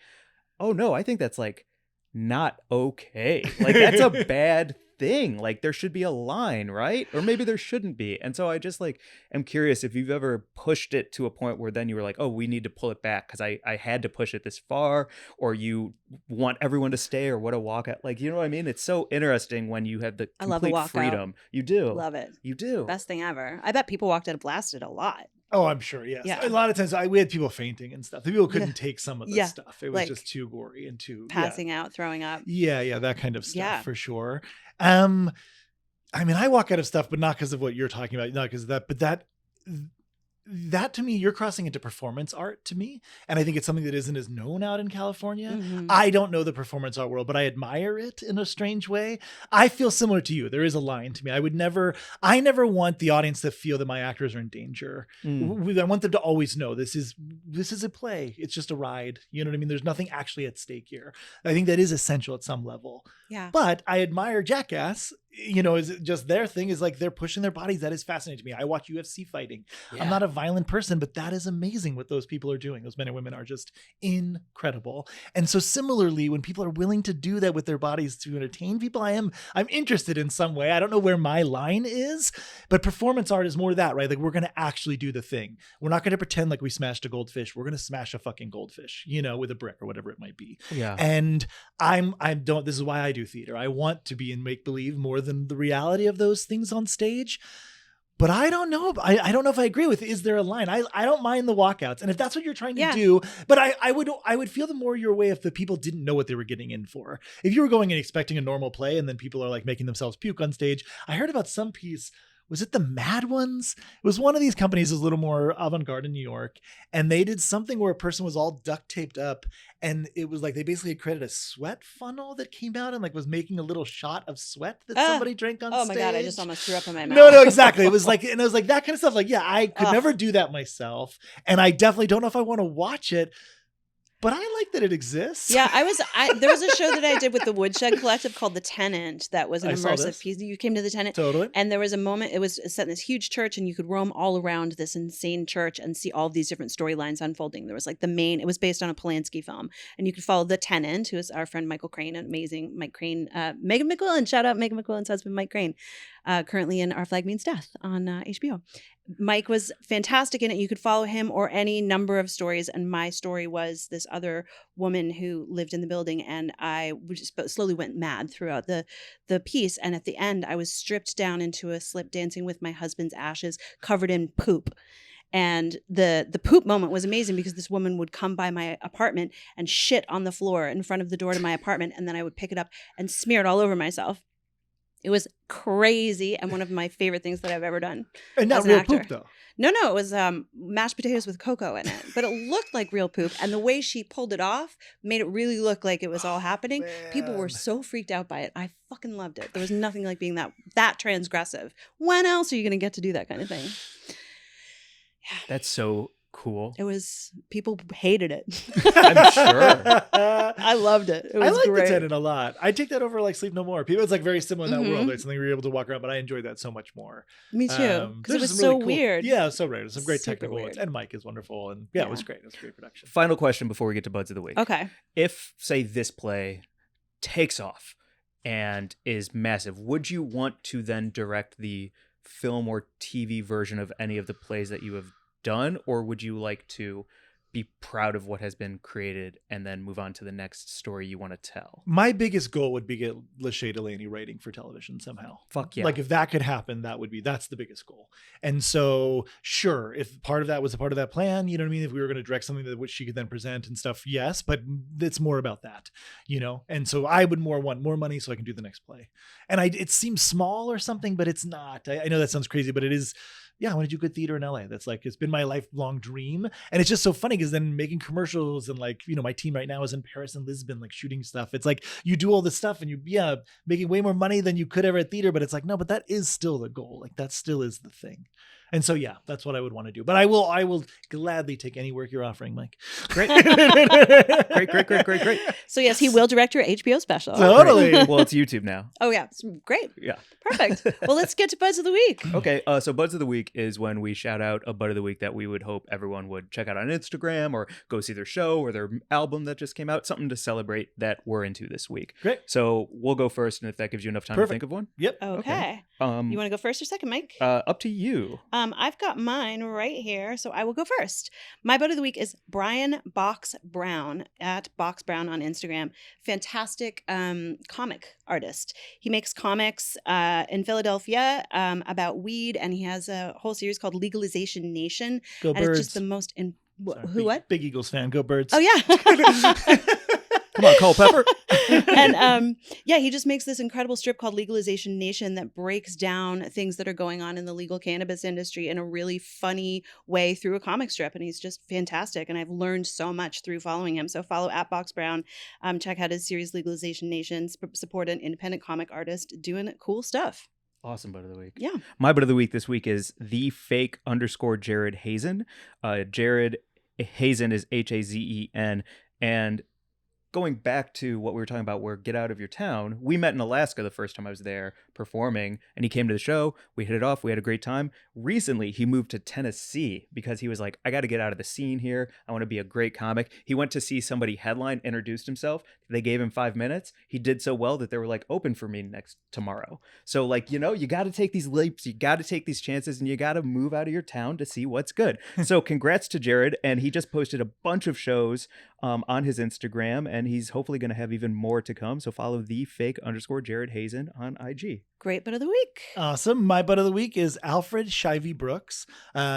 "Oh no, I think that's like not okay. Like, that's a bad thing. Like, there should be a line, right? Or maybe there shouldn't be." And so I just like am curious if you've ever pushed it to a point where then you were like, "Oh, we need to pull it back because I had to push it this far," or you want everyone to stay, or what a walkout. Like, you know what I mean? It's so interesting when you have the I love a complete walkout. freedom. You do. Love it. You do. Best thing ever. I bet people walked out of Blasted a lot. oh, I'm sure. Yes. Yeah. A lot of times we had people fainting and stuff. The people couldn't take some of this Yeah. stuff. It was Like, just too gory and too Passing out, throwing up. Yeah, that kind of stuff Yeah. for sure. I mean, I walk out of stuff, but not because of what you're talking about, not because of that, but that to me, you're crossing into performance art to me. And I think it's something that isn't as known out in California. Mhm. I don't know the performance art world, but I admire it in a strange way. I feel similar to you. There is a line to me. I never want the audience to feel that my actors are in danger. I want them to always know this is a play. It's just a ride. You know what I mean? There's nothing actually at stake here. I think that is essential at some level. Yeah. But I admire Jackass. You know, is just their thing is like they're pushing their bodies. That is fascinating to me. I watch UFC fighting. Yeah. I'm not a violent person, but that is amazing what those people are doing. Those men and women are just incredible. And so similarly, when people are willing to do that with their bodies to entertain people, I'm interested in some way. I don't know where my line is, but performance art is more that, right? Like, we're going to actually do the thing. We're not going to pretend like we smashed a goldfish. We're going to smash a fucking goldfish, you know, with a brick or whatever it might be. Yeah. And this is why I do theater. I want to be in make believe more than the reality of those things on stage. But I don't know. I don't know if I agree with, is there a line? I don't mind the walkouts. And if that's what you're trying to Yeah. do, but I would feel the more your way if the people didn't know what they were getting in for. If you were going and expecting a normal play and then people are like making themselves puke on stage. I heard about some piece was it the Mad Ones? It was one of these companies that was a little more avant-garde in New York. And they did something where a person was all duct taped up. And it was like they basically had created a sweat funnel that came out and like was making a little shot of sweat that somebody drank on stage. Oh my God, I just almost threw up in my mouth. No, exactly. It was like, and I was like, that kind of stuff. Like, yeah, I could never do that myself. And I definitely don't know if I want to watch it. But I like that it exists. Yeah, there was a show that I did with the Woodshed Collective called The Tenant that was an immersive piece. You came to The Tenant. Totally. And there was a moment, it was set in this huge church and you could roam all around this insane church and see all of these different storylines unfolding. There was like it was based on a Polanski film. And you could follow The Tenant, who is our friend Michael Crane, an amazing Mike Crane, Megan McQuillan, shout out Megan McQuillan's husband, Mike Crane, currently in Our Flag Means Death on HBO. Mike was fantastic in it. You could follow him or any number of stories. And my story was this other woman who lived in the building. And I just slowly went mad throughout the piece. And at the end, I was stripped down into a slip dancing with my husband's ashes covered in poop. And the poop moment was amazing because this woman would come by my apartment and shit on the floor in front of the door to my apartment. And then I would pick it up and smear it all over myself. It was crazy and one of my favorite things that I've ever done. And not real poop, though. No, it was mashed potatoes with cocoa in it. But it looked like real poop. And the way she pulled it off made it really look like it was all happening. Man. People were so freaked out by it. I fucking loved it. There was nothing like being that transgressive. When else are you going to get to do that kind of thing? Yeah. That's so cool. It was, people hated it. I'm sure. I loved it. It was I like great. The Tenant a lot. I take that over like Sleep No More. People, it's like very similar in that world. It's something we were able to walk around, but I enjoyed that so much more. Me too. Because it was some so really cool, weird. Yeah, it was so rare. There's some great Super technical weird. ones. And Mike is wonderful. And yeah, it was great. It was a great production. Final question before we get to Buds of the Week. Okay. If, say, this play takes off and is massive, would you want to then direct the film or TV version of any of the plays that you have done? Or would you like to be proud of what has been created and then move on to the next story you want to tell? My biggest goal would be get LaShea Delaney writing for television somehow. Fuck yeah. Like if that could happen, that's the biggest goal. And so sure, if part of that was a part of that plan, you know what I mean? If we were going to direct something that which she could then present and stuff, yes, but it's more about that, you know? And so I would want more money so I can do the next play. And it seems small or something, but it's not. I know that sounds crazy, but it is. Yeah, I want to do good theater in LA. That's like, it's been my lifelong dream. And it's just so funny because then making commercials and like, you know, my team right now is in Paris and Lisbon, like shooting stuff. It's like you do all this stuff and making way more money than you could ever at theater. But it's like, no, but that is still the goal. Like that still is the thing. And so, yeah, that's what I would want to do. But I will gladly take any work you're offering, Mike. Great. Great. So yes, he will direct your HBO special. Totally. Well, it's YouTube now. Oh yeah, it's great. Yeah. Perfect. Well, let's get to Buds of the Week. Okay, so Buds of the Week is when we shout out a Bud of the Week that we would hope everyone would check out on Instagram or go see their show or their album that just came out, something to celebrate that we're into this week. Great. So we'll go first, and if that gives you enough time to think of one. Yep. Okay. You want to go first or second, Mike? Up to you. I've got mine right here, so I will go first. My Bud of the Week is Brian Box Brown at Box Brown on Instagram. Fantastic comic artist. He makes comics in Philadelphia about weed, and he has a whole series called Legalization Nation. Go and Birds. it's just the most Sorry, what? Big Eagles fan. Go Birds. Oh yeah. Come on, Culpepper. And he just makes this incredible strip called Legalization Nation that breaks down things that are going on in the legal cannabis industry in a really funny way through a comic strip. And he's just fantastic. And I've learned so much through following him. So follow at Box Brown. Check out his series Legalization Nation. Support an independent comic artist doing cool stuff. Awesome Bud of the Week. Yeah. My Bud of the Week this week is _Jared Hazen. Jared Hazen is Hazen. And going back to what we were talking about, where get out of your town, we met in Alaska the first time I was there performing, and he came to the show. We hit it off. We had a great time. Recently, he moved to Tennessee because he was like, I got to get out of the scene here. I want to be a great comic. He went to see somebody headline, introduced himself. They gave him 5 minutes. He did so well that they were like, open for me tomorrow. So like, you know, you got to take these leaps. You got to take these chances, and you got to move out of your town to see what's good. So congrats to Jared. And he just posted a bunch of shows on his Instagram, and he's hopefully going to have even more to come. So follow _Jared Hazen on IG. Great butt of the week. Awesome. My butt of the week is Alfred Shivey Brooks.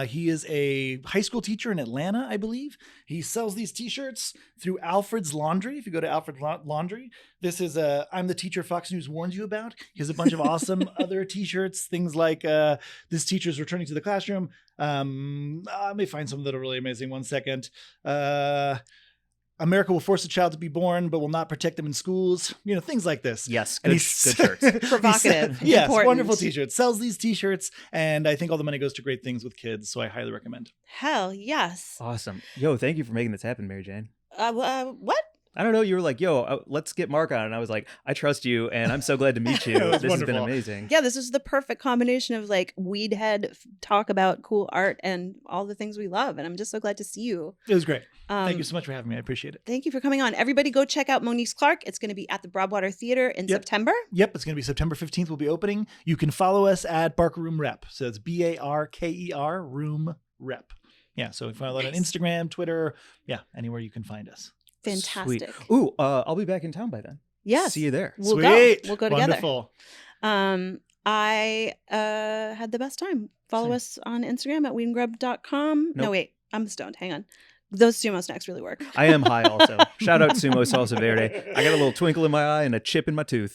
He is a high school teacher in Atlanta, I believe. He sells these t-shirts through Alfred's Laundry. If you go to Alfred's Laundry, this is I'm the teacher Fox News warned you about. He has a bunch of awesome other t-shirts, things like this teacher's returning to the classroom. I may find some that are really amazing. One second. America will force a child to be born, but will not protect them in schools. You know, things like this. Yes, And good shirts. Provocative. Yes, Important. wonderful t-shirts. Sells these t-shirts, and I think all the money goes to great things with kids, so I highly recommend. Hell yes. Awesome. Yo, thank you for making this happen, Mary Jane. What? I don't know. You were like, yo, let's get Mark on. And I was like, I trust you, and I'm so glad to meet you. It was This has been wonderful. amazing. Yeah, this is the perfect combination of like weed head talk about cool art and all the things we love. And I'm just so glad to see you. It was great. Um, Thank you so much for having me. I appreciate it. Thank you for coming on. Everybody go check out Moniece Clark. It's going to be at the Broadwater Theater in Yep. September. Yep, it's going to be September 15th. We'll be opening. You can follow us at Barker Room Rep. So it's BARKER Room Rep. Yeah, so we follow that on Nice. Instagram, Twitter. Yeah, anywhere you can find us. Fantastic. Sweet. Ooh, I'll be back in town by then. Yes. See you there. We'll Sweet. go. We'll go together. Wonderful. I had the best time. Follow Same. us on Instagram at weedandgrub.com. No, Nope. wait. I'm stoned. Hang on. Those SUMo snacks really work. I am high also. Shout out Sumo Salsa Verde. I got a little twinkle in my eye and a chip in my tooth.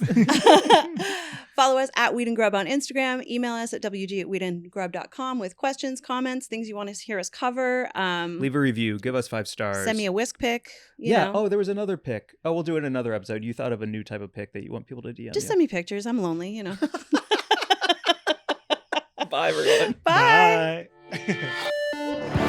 Follow us at Weed and Grub on Instagram. Email us at wg@weedandgrub.com with questions, comments, things you want to hear us cover. Leave a review. Give us 5 stars. Send me a whisk pic. You Yeah. know. Oh, there was another pick. Oh, we'll do it in another episode. You thought of a new type of pick that you want people to DM. Just you. send me pictures. I'm lonely, you know. Bye, everyone. Bye. Bye.